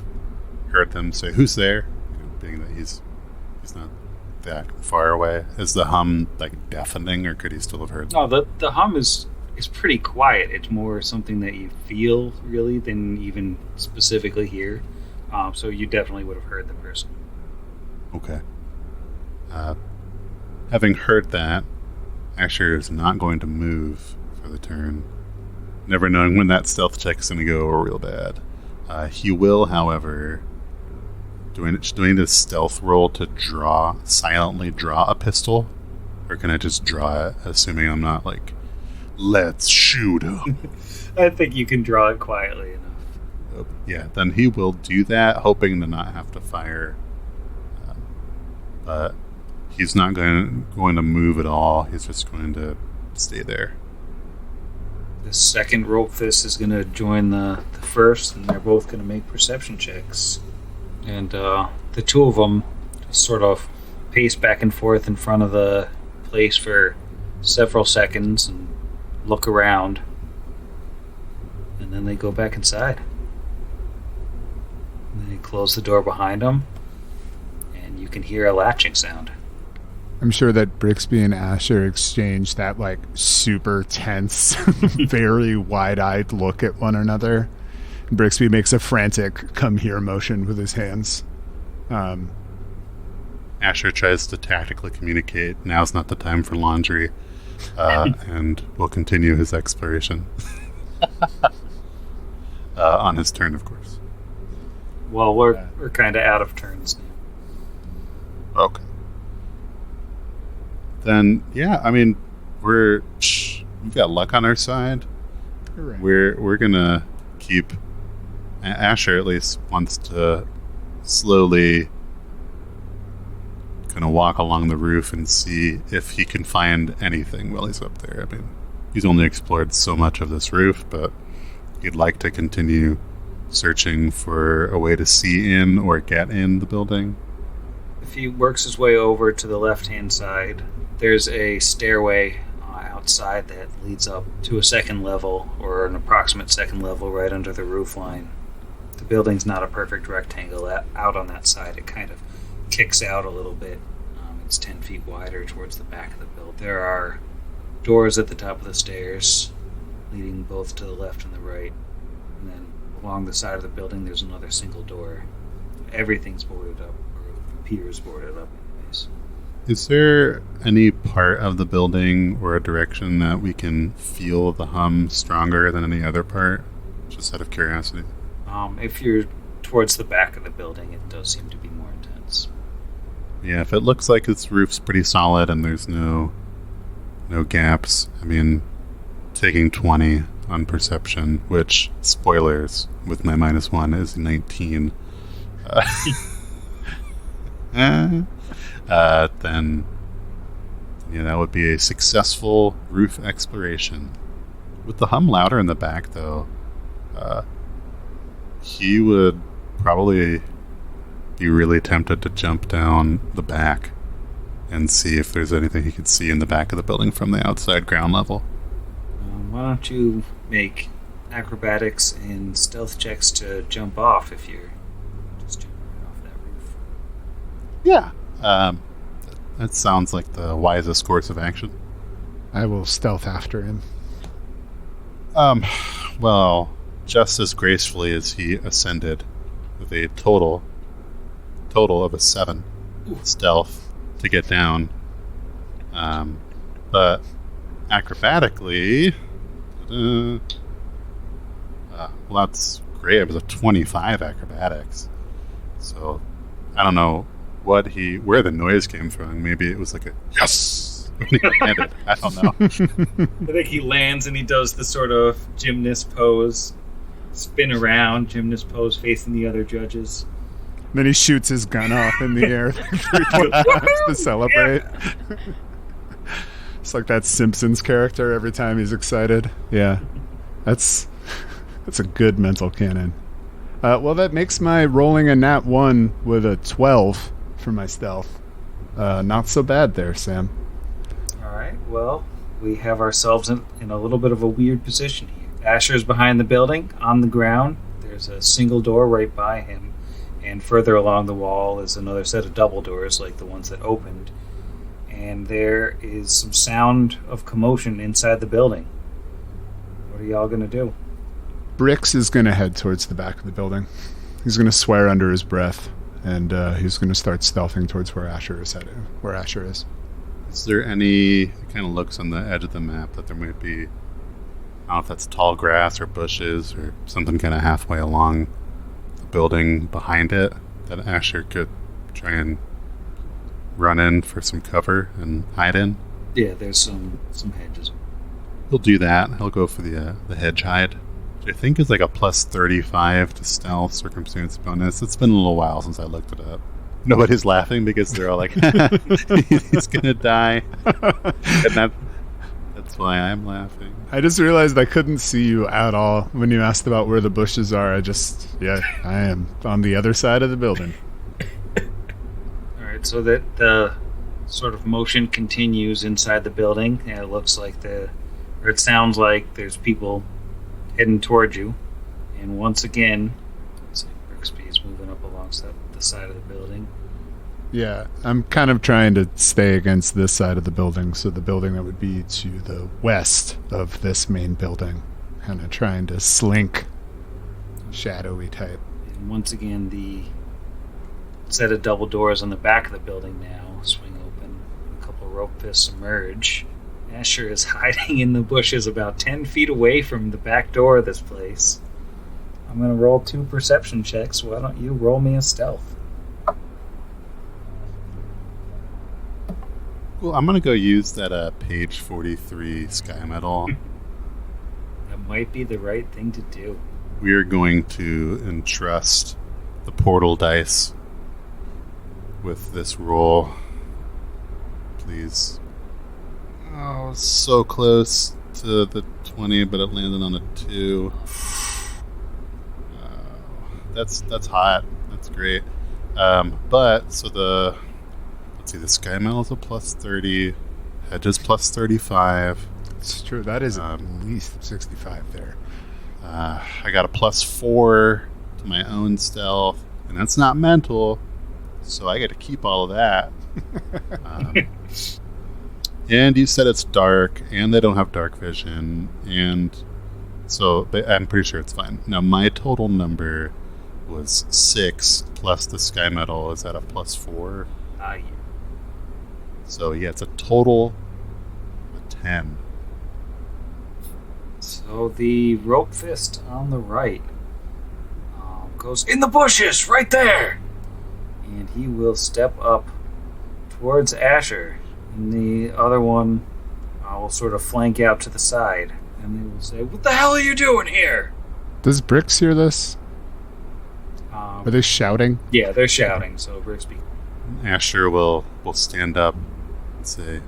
heard them say, "Who's there?" Being that he's not that far away. Is the hum like deafening, or could he still have heard? No, the hum is pretty quiet. It's more something that you feel really than even specifically hear. So you definitely would have heard the person. Okay. Having heard that, Asher is not going to move for the turn, never knowing when that stealth check is going to go real bad. He will, however, doing this stealth roll to silently draw a pistol, or can I just draw it, assuming I'm not like, let's shoot him? I think you can draw it quietly enough. Yeah, then he will do that, hoping to not have to fire. But he's not going to move at all. He's just going to stay there. The second rope fist is going to join the first, and they're both going to make perception checks. And the two of them just sort of pace back and forth in front of the place for several seconds and look around. And then they go back inside. And they close the door behind them, and you can hear a latching sound. I'm sure that Brixby and Asher exchange that like super tense, very wide-eyed look at one another. Brixby makes a frantic "come here" motion with his hands. Asher tries to tactically communicate, "Now's not the time for laundry," and will continue his exploration. On his turn, of course. Well, we're kind of out of turns now. Okay. Then, yeah, I mean, we've got luck on our side. Right. We're gonna keep. Asher at least wants to slowly kind of walk along the roof and see if he can find anything while he's up there. I mean, he's only explored so much of this roof, but he'd like to continue searching for a way to see in or get in the building. If he works his way over to the left-hand side, there's a stairway outside that leads up to a second level, or an approximate second level right under the roof line. The building's not a perfect rectangle out on that side. It kind of kicks out a little bit. It's 10 feet wider towards the back of the building. There are doors at the top of the stairs, leading both to the left and the right. And then along the side of the building, there's another single door. Everything's boarded up, or appears boarded up anyways. Is there any part of the building or a direction that we can feel the hum stronger than any other part? Just out of curiosity. If you're towards the back of the building, it does seem to be more intense. Yeah, if it looks like its roof's pretty solid and there's no gaps, I mean, taking 20 on perception, which, spoilers, with my -1 is 19. Then yeah, that would be a successful roof exploration. With the hum louder in the back, though, he would probably be really tempted to jump down the back and see if there's anything he could see in the back of the building from the outside ground level. Why don't you make acrobatics and stealth checks to jump off if you're just jumping right off that roof? Yeah. That sounds like the wisest course of action. I will stealth after him. Well, just as gracefully as he ascended with a total of a 7 stealth to get down. But acrobatically, well, that's great. It was a 25 acrobatics. So I don't know where the noise came from. Maybe it was like a yes when he landed. I don't know. I think he lands and he does the sort of gymnast pose, spin around, gymnast pose facing the other judges. Then he shoots his gun off in the air 3 times to celebrate. Yeah. It's like that Simpsons character every time he's excited. Yeah, that's a good mental cannon. Well, that makes my rolling a nat 1 with a 12 for my stealth. Not so bad there, Sam. All right, well, we have ourselves in a little bit of a weird position here. Asher's behind the building, on the ground. There's a single door right by him, And further along the wall is another set of double doors like the ones that opened. And there is some sound of commotion inside the building. What are y'all going to do? Brix is going to head towards the back of the building. He's going to swear under his breath, and he's going to start stealthing towards where Asher is headed. Where Asher is. Is there any kind of looks on the edge of the map that there might be? I don't know if that's tall grass or bushes or something kind of halfway along the building behind it that Asher could try and run in for some cover and hide in. Yeah, there's some hedges. He'll do that. He'll go for the hedge hide, which I think is like a plus 35 to stealth circumstance bonus. It's been a little while since I looked it up. Nobody's laughing because they're all like, he's gonna die. And that's why I'm laughing. I just realized I couldn't see you at all when you asked about where the bushes are. I am on the other side of the building. Alright, so that the sort of motion continues inside the building, and it looks like it sounds like there's people heading toward you. And once again, looks like Brixby is moving up alongside the side of the building. Yeah, I'm kind of trying to stay against this side of the building, so the building that would be to the west of this main building. Kind of trying to slink, shadowy type. And once again, the set of double doors on the back of the building now swing open. A couple rope fists emerge. Asher is hiding in the bushes about 10 feet away from the back door of this place. I'm going to roll 2 perception checks. Why don't you roll me a stealth? Well, I'm going to go use that page 43 Sky Metal. That might be the right thing to do. We are going to entrust the portal dice with this roll. Please. Oh, so close to the 20, but it landed on a 2. That's hot. That's great. Let's see, the Sky Metal is a plus 30, Hedges plus 35. It's true. That is at least 65 there. I got a plus 4 to my own stealth, and that's not mental, so I get to keep all of that. And you said it's dark, and they don't have dark vision, and so I'm pretty sure it's fine. Now, my total number was 6, plus the Sky Metal is at a plus 4. Yeah. So, yeah, it's a total of 10. So the rope fist on the right goes in the bushes right there, and he will step up towards Asher, and the other one will sort of flank out to the side, and they will say, "What the hell are you doing here?" Does Brix hear this? Are they shouting? Yeah, they're shouting. So Brixby. Asher will stand up and say,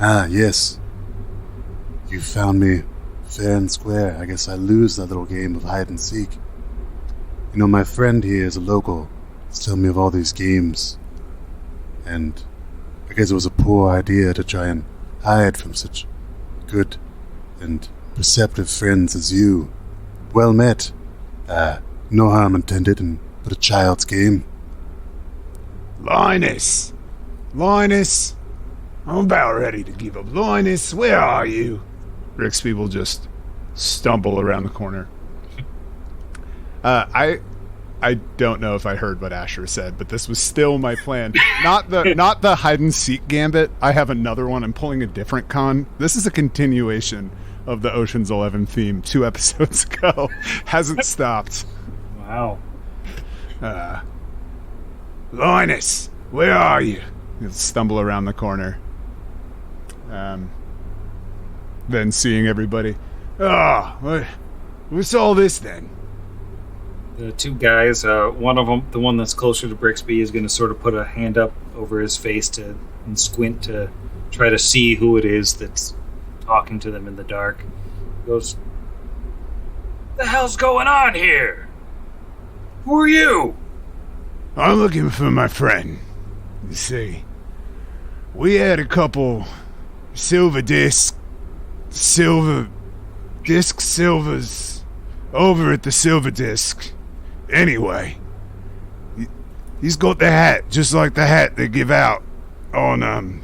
"Ah, yes. You found me fair and square. I guess I lose that little game of hide and seek. You know, my friend here is a local. He's telling me of all these games. And I guess it was a poor idea to try and hide from such good and perceptive friends as you. Well met. No harm intended, but a child's game." Linus! Linus! I'm about ready to give up. Linus, where are you? Brixby will just stumble around the corner. I don't know if I heard what Asher said, but this was still my plan. Not the hide and seek gambit. I have another one. I'm pulling a different con. This is a continuation of the Ocean's 11 theme 2 episodes ago. Hasn't stopped. Wow. Linus, where are you? He'll stumble around the corner. Then seeing everybody. What's all this then? The two guys, one of them, the one that's closer to Brixby, is going to sort of put a hand up over his face and squint to try to see who it is that's talking to them in the dark. He goes, "The hell's going on here? Who are you?" I'm looking for my friend. You see, we had a couple silvers over at the Silver Disc. Anyway, He's got the hat, just like the hat they give out on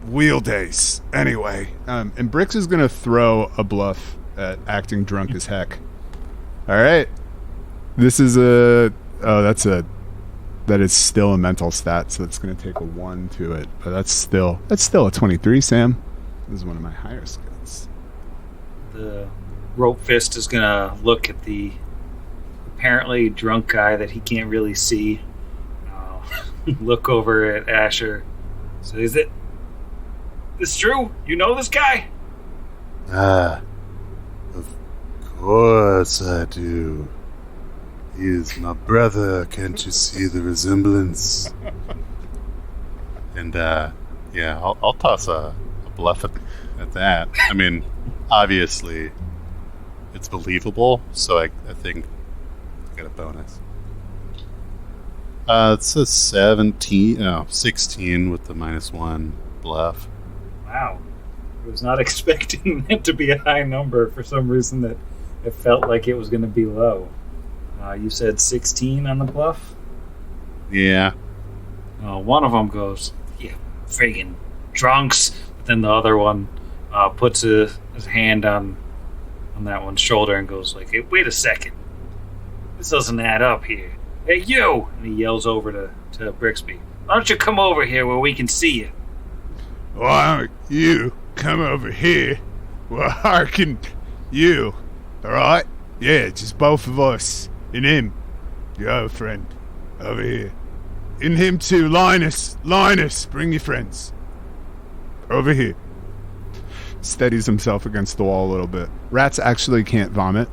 wheel days. Anyway, and Brix is gonna throw a bluff at acting drunk as heck. All right, this is that is still a mental stat, so it's gonna take a 1 to it, but that's still a 23. Sam, this is one of my higher skills. The rope fist is gonna look at the apparently drunk guy that he can't really see. Look over at Asher. So is it this true? You know this guy? Of course I do. He is my brother. Can't you see the resemblance? And yeah, I'll toss a bluff at that. I mean, obviously, it's believable, so I think I got a bonus. It's a 16 with the -1 bluff. Wow. I was not expecting that to be a high number for some reason that it felt like it was going to be low. You said 16 on the bluff? Yeah. One of them goes, "You friggin' drunks." But then the other one puts his hand on that one's shoulder and goes like, "Hey, wait a second. This doesn't add up here. Hey, you!" And he yells over to Brixby. "Why don't you come over here where we can see you?" why don't you come over here? Well, hearken you, alright? Yeah, just both of us. And him, your other friend, over here. And him too, Linus, bring your friends. Over here. Steadies himself against the wall a little bit. Rats actually can't vomit,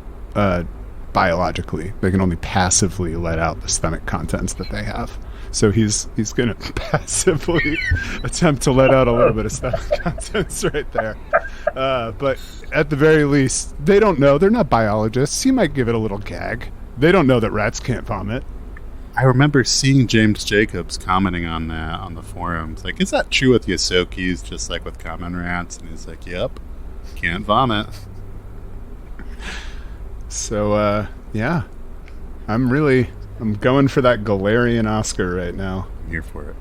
biologically. They can only passively let out the stomach contents that they have. So he's gonna passively attempt to let out a little bit of stomach contents right there. But at the very least, they don't know. They're not biologists. He might give it a little gag. They don't know that rats can't vomit. I remember seeing James Jacobs commenting on that on the forums. Like, is that true with Yosokis, just like with common rats? And he's like, yep, can't vomit. So, yeah. I'm going for that Galarian Oscar right now. I'm here for it.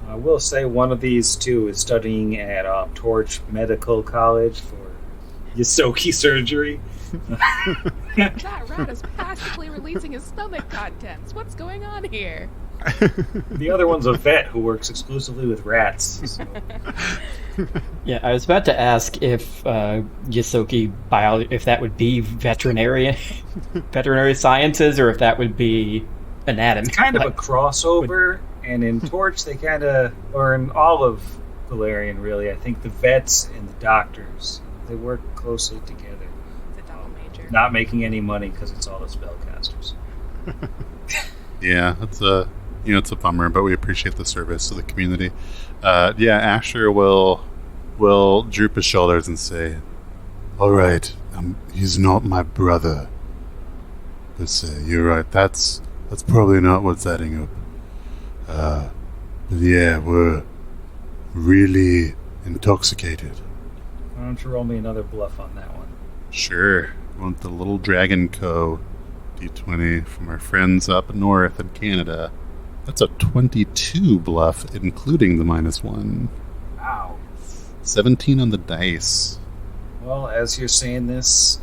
I will say one of these two is studying at Torch Medical College for Yosoki surgery. That rat is passively releasing his stomach contents. What's going on here? The other one's a vet who works exclusively with rats. So. Yeah, I was about to ask if Yosoki if that would be veterinary sciences, or if that would be anatomy. It's kind of a crossover, and in Torch they kind of, or in all of Galarian really, I think the vets and the doctors, they work closely together. It's a double major. Not making any money because it's all the spellcasters. Yeah, it's a bummer, but we appreciate the service to the community. Yeah, Asher will droop his shoulders and say, "All right, he's not my brother." But say, "You're right. That's probably not what's adding up." But yeah, we're really intoxicated. Why don't you roll me another bluff on that one? Sure. Want the little Dragon Co. D20 from our friends up north in Canada. That's a 22 bluff, including the -1. Wow. 17 on the dice. Well, as you're saying this,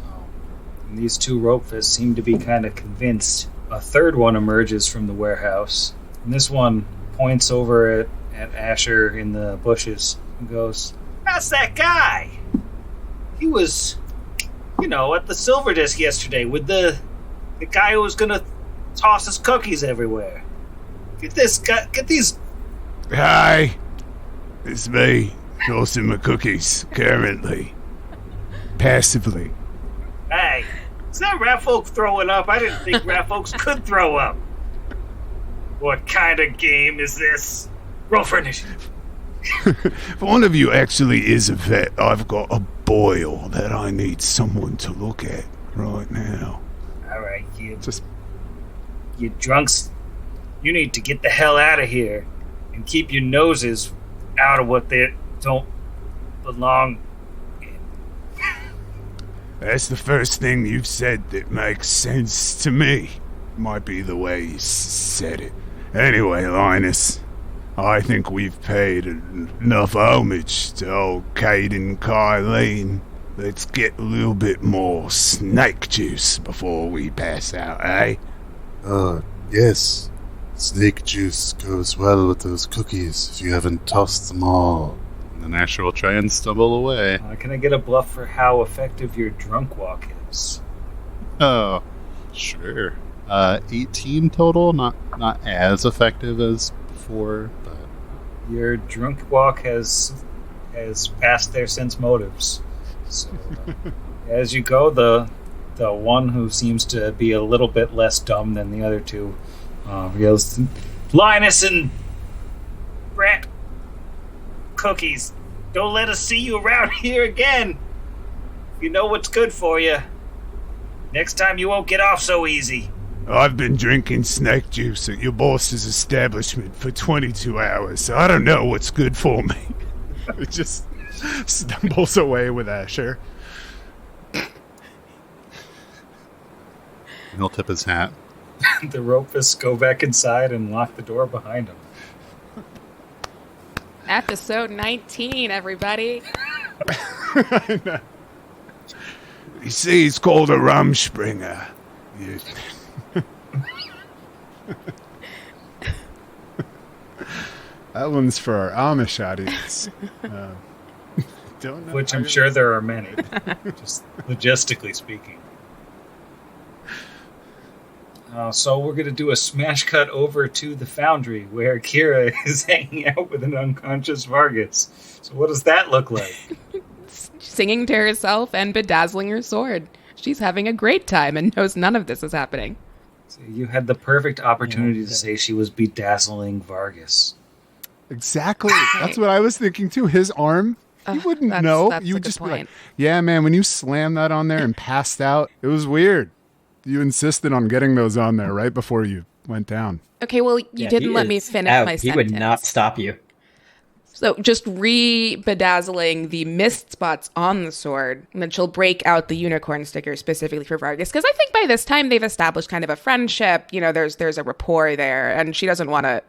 these two rope fists seem to be kind of convinced. A third one emerges from the warehouse, and this one points over at Asher in the bushes and goes, "That's that guy! He was, at the Silver Disc yesterday with the guy who was gonna toss his cookies everywhere. Get this guy, get these." Hi, it's me, tossing my cookies, currently. Passively. Hey, is that rat folk throwing up? I didn't think rat folks could throw up. What kind of game is this? Roll for initiative. If one of you actually is a vet, I've got a boil that I need someone to look at right now. Alright, you drunks, you need to get the hell out of here and keep your noses out of what they don't belong in. That's the first thing you've said that makes sense to me. might be the way he said it. Anyway, Linus, I think we've paid enough homage to old Cade and Kylene. Let's get a little bit more snake juice before we pass out, eh? Yes. Snake juice goes well with those cookies if you haven't tossed them all. And then Asher will try and stumble away. Can I get a bluff for how effective your drunk walk is? Oh, sure. 18 total, not as effective as before, but Your drunk walk has passed their sense motives. So, as you go, the one who seems to be a little bit less dumb than the other two yells, "Linus and Rat Cookies, don't let us see you around here again. You know what's good for you. Next time you won't get off so easy." I've been drinking snake juice at your boss's establishment for 22 hours, so I don't know what's good for me. It just stumbles away with Asher. he'll tip his hat. The Ropists go back inside and lock the door behind them. Episode 19, everybody. You see, it's called a Rumspringer. You... That one's for our Amish audience. Don't know. Which I'm sure there are many, just logistically speaking. So we're going to do a smash cut over to the foundry where Kira is hanging out with an unconscious Vaargas. So what does that look like? Singing to herself and bedazzling her sword. She's having a great time and knows none of this is happening. So you had the perfect opportunity to say she was bedazzling Vaargas. Exactly. That's what I was thinking too. His arm, you wouldn't know. You would just be like, yeah, man, when you slammed that on there and passed out, it was weird. You insisted on getting those on there right before you went down. Okay, well, you didn't let me finish my sentence. He would not stop you. So just re-bedazzling the mist spots on the sword, and then she'll break out the unicorn sticker specifically for Vaargas, because I think by this time they've established kind of a friendship. You know, there's a rapport there, and she doesn't want to...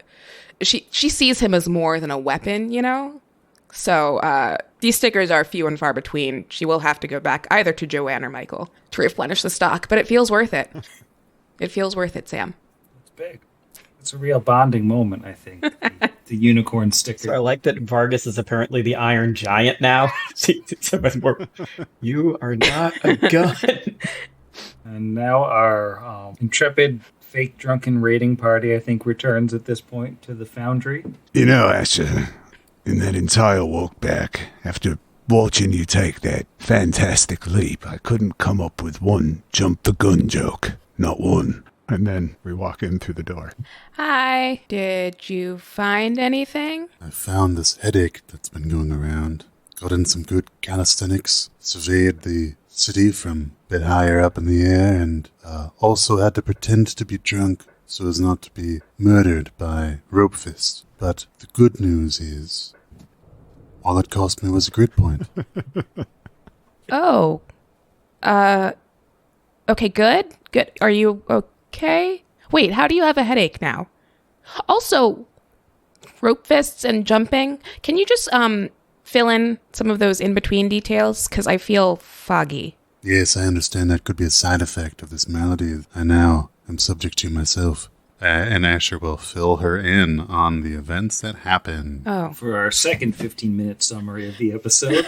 She sees him as more than a weapon, you know? So these stickers are few and far between. She will have to go back either to Joanne or Michael to replenish the stock, but it feels worth it. It feels worth it, Sam. It's big. It's a real bonding moment, I think. The unicorn sticker. So I like that Vaargas is apparently the Iron Giant now. So much more. You are not a gun. And now our intrepid fake drunken raiding party, I think, returns at this point to the foundry. You know, Asher, in that entire walk back, after watching you take that fantastic leap, I couldn't come up with one jump the gun joke. Not one. And then we walk in through the door. Hi. Did you find anything? I found this headache that's been going around. Got in some good calisthenics, surveyed the city from a bit higher up in the air, and also had to pretend to be drunk so as not to be murdered by Rope Fist. But the good news is, all it cost me was a grit point. Oh. Okay, good. Good. Are you okay? Wait, how do you have a headache now? Also, rope fists and jumping. Can you just fill in some of those in-between details? Because I feel foggy. Yes, I understand that could be a side effect of this malady I now am subject to myself. And Asher will fill her in on the events that happened. Oh. For our second 15-minute summary of the episode.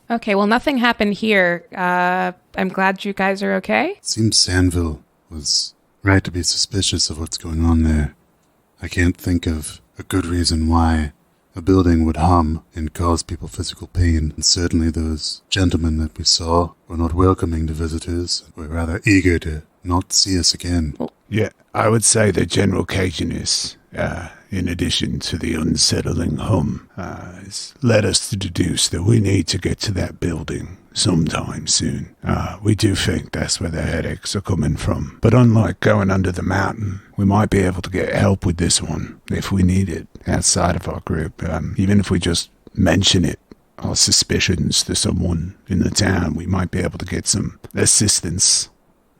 Okay, well, nothing happened here. I'm glad you guys are okay. Seems Sanvill was right to be suspicious of what's going on there. I can't think of a good reason why a building would hum and cause people physical pain. And certainly those gentlemen that we saw were not welcoming to visitors. Were rather eager to not see us again. Yeah, I would say the general caginess, in addition to the unsettling hum, has led us to deduce that we need to get to that building sometime soon. We do think that's where the headaches are coming from. But unlike going under the mountain, we might be able to get help with this one if we need it outside of our group. Even if we just mention it, our suspicions to someone in the town, we might be able to get some assistance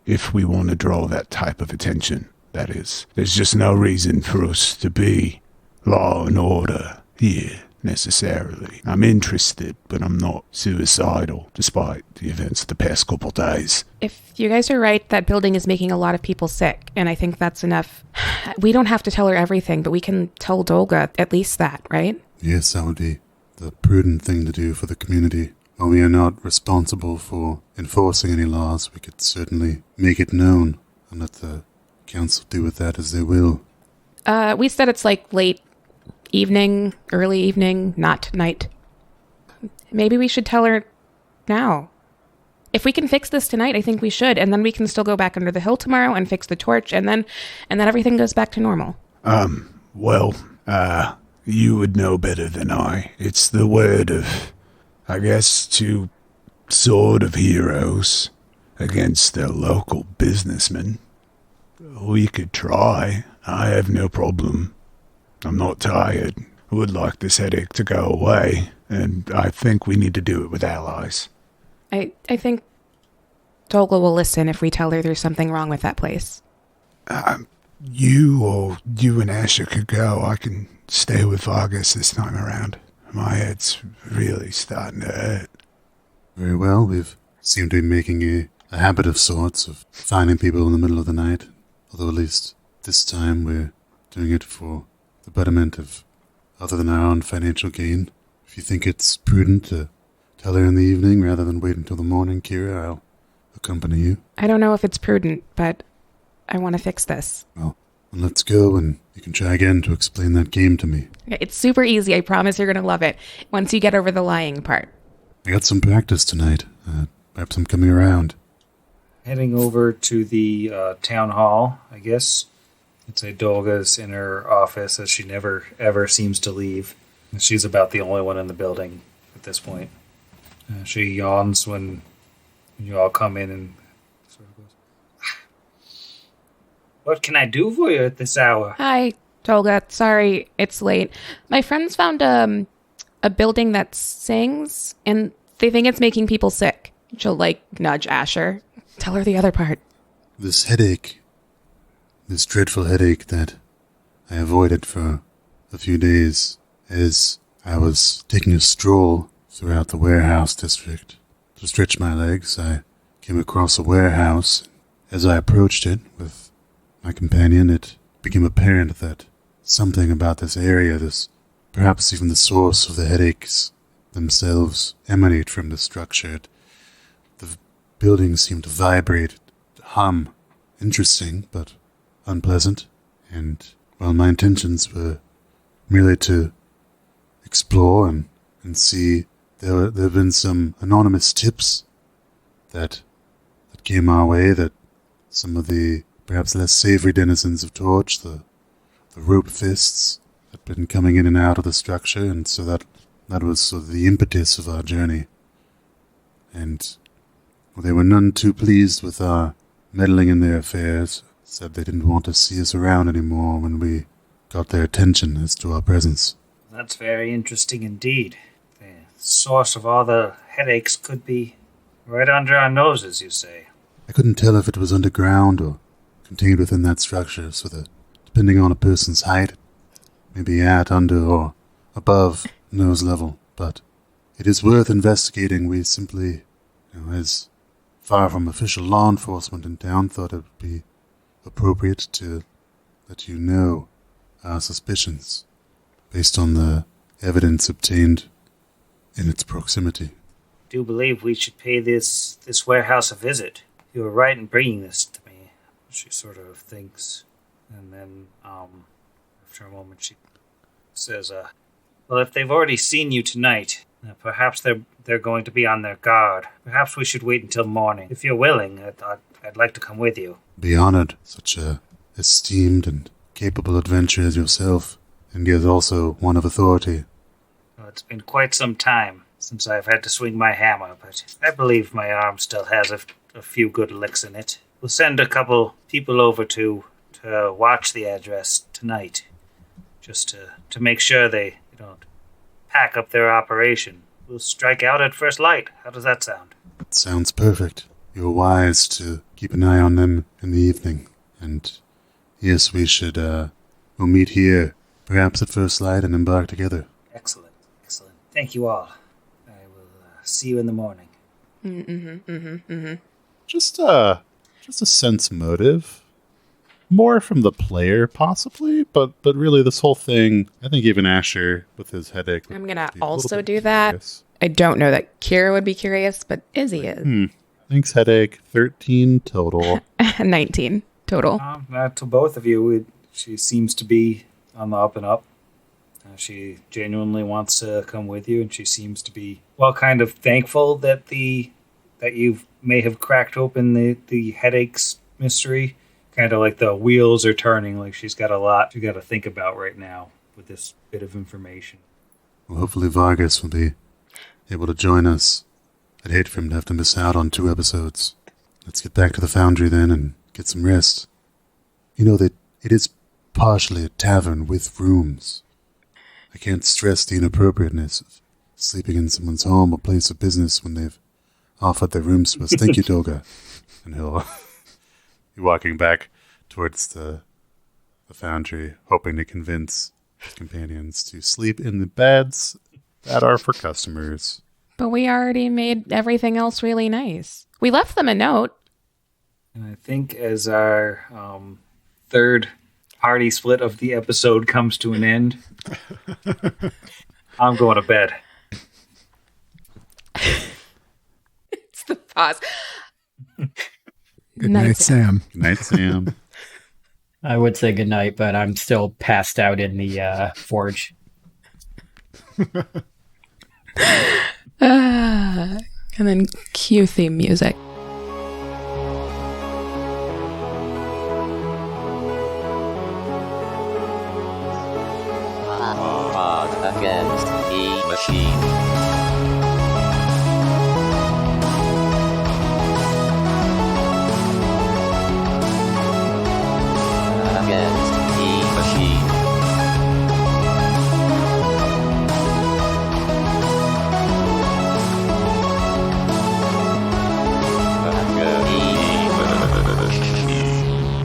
If we want to draw that type of attention, that is. There's just no reason for us to be law and order here, necessarily. I'm interested, but I'm not suicidal, despite the events of the past couple days. If you guys are right, that building is making a lot of people sick, and I think that's enough. We don't have to tell her everything, but we can tell Dolga at least that, right? Yes, that would be the prudent thing to do for the community. While we are not responsible for enforcing any laws, we could certainly make it known and let the council do with that as they will. We said it's like late evening, early evening, not night. Maybe we should tell her now. If we can fix this tonight, I think we should, and then we can still go back under the hill tomorrow and fix the torch, and then everything goes back to normal. You would know better than I. It's the word of, I guess, two sort of heroes against their local businessmen. We could try. I have no problem. I'm not tired. I would like this headache to go away, and I think we need to do it with allies. I think Dolga will listen if we tell her there's something wrong with that place. You and Asher could go. I can stay with Vaargas this time around. My head's really starting to hurt. Very well, we've seemed to be making a habit of sorts of finding people in the middle of the night. Although at least this time we're doing it for the betterment of other than our own financial gain. If you think it's prudent to tell her in the evening rather than wait until the morning, Kira, I'll accompany you. I don't know if it's prudent, but I want to fix this. Well, then let's go and you can try again to explain that game to me. It's super easy. I promise you're going to love it once you get over the lying part. I got some practice tonight. Perhaps I'm coming around. Heading over to the town hall, I guess. I'd say Dolga's in her office, as she never, ever seems to leave. And she's about the only one in the building at this point. She yawns when you all come in and sort of goes, "What can I do for you at this hour?" Hi, Dolga. Sorry, it's late. My friends found a building that sings, and they think it's making people sick. She'll, nudge Asher. Tell her the other part. This headache, this dreadful headache that I avoided for a few days as I was taking a stroll throughout the warehouse district. To stretch my legs, I came across a warehouse. As I approached it with my companion, it became apparent that something about this area, perhaps even the source of the headaches themselves, emanate from the structure. The building seemed to vibrate, to hum. Interesting, but unpleasant. And while my intentions were merely to explore and see, there have been some anonymous tips that came our way, that some of the perhaps less savory denizens of Torch, the rope fists, had been coming in and out of the structure, and so that was sort of the impetus of our journey. And they were none too pleased with our meddling in their affairs, said they didn't want to see us around anymore when we got their attention as to our presence. That's very interesting indeed. The source of all the headaches could be right under our noses, you say. I couldn't tell if it was underground or contained within that structure, so that, depending on a person's height, maybe at, under, or above nose level. But it is worth investigating. We simply, as far from official law enforcement in town, thought it would be appropriate to let you know our suspicions based on the evidence obtained in its proximity. I do believe we should pay this warehouse a visit. You were right in bringing this to me. She sort of thinks, and then after a moment she says, well, if they've already seen you tonight, perhaps they're going to be on their guard. Perhaps we should wait until morning. If you're willing, I'd like to come with you. Be honored. Such a esteemed and capable adventurer as yourself, and yet also one of authority. Well, it's been quite some time since I've had to swing my hammer, but I believe my arm still has a few good licks in it. We'll send a couple people over to watch the address tonight, just to make sure they don't pack up their operation. We'll strike out at first light. How does that sound? It sounds perfect. you're wise to keep an eye on them in the evening. And yes, we should, we'll meet here, perhaps at first light, and embark together. Excellent. Thank you all. I will see you in the morning. Just a sense motive. More from the player, possibly, but really this whole thing, I think even Asher, with his headache... I'm going to also do that. Curious. I don't know that Kira would be curious, but Izzy is. Thanks, headache. 13 total. 19 total. To both of you, she seems to be on the up and up. She genuinely wants to come with you, and she seems to be, kind of thankful that you may have cracked open the headaches mystery. Kind of like the wheels are turning, like she's got a lot she got to think about right now with this bit of information. Well, hopefully Vaargas will be able to join us. I'd hate for him to have to miss out on 2 episodes. Let's get back to the foundry then and get some rest. You know that it is partially a tavern with rooms. I can't stress the inappropriateness of sleeping in someone's home or place of business when they've offered their rooms to us. Thank you, Doga. And he'll be walking back towards the foundry, hoping to convince his companions to sleep in the beds that are for customers. But we already made everything else really nice. We left them a note. And I think as our third party split of the episode comes to an end, I'm going to bed. It's the pause. Good night, Sam. Good night, Sam. I would say goodnight, but I'm still passed out in the forge. And then cue theme music. Against the machine.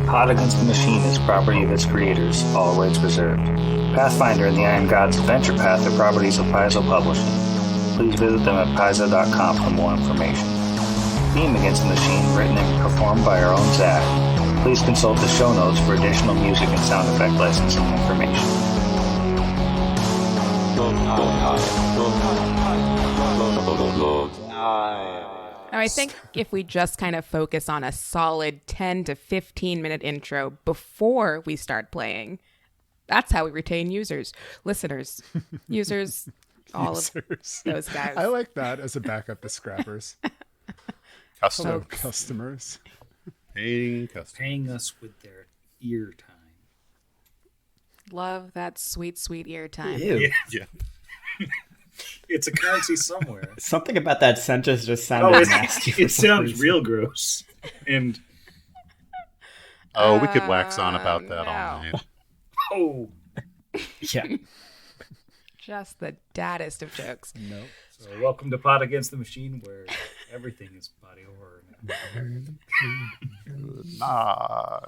Pot Against the Machine is property of its creators, all rights reserved. Pathfinder and the Iron Gods Adventure Path are properties of Paizo Publishing. Please visit them at paizo.com for more information. Theme Against the Machine, written and performed by our own Zach. Please consult the show notes for additional music and sound effect licensing information. Now, I think if we just kind of focus on a solid 10 to 15 minute intro before we start playing, that's how we retain listeners, all of those guys. I like that as a backup to scrappers. Hello, customers. Paying customers. Paying us with their ear time. Love that sweet, sweet ear time. Ew. Yeah. It's a currency somewhere. Something about that sentence just sounded nasty. It sounds real gross. And we could wax on about that all night. oh, Yeah. Just the daddest of jokes. no. So welcome to Pot Against the Machine, where everything is body horror now. Good night.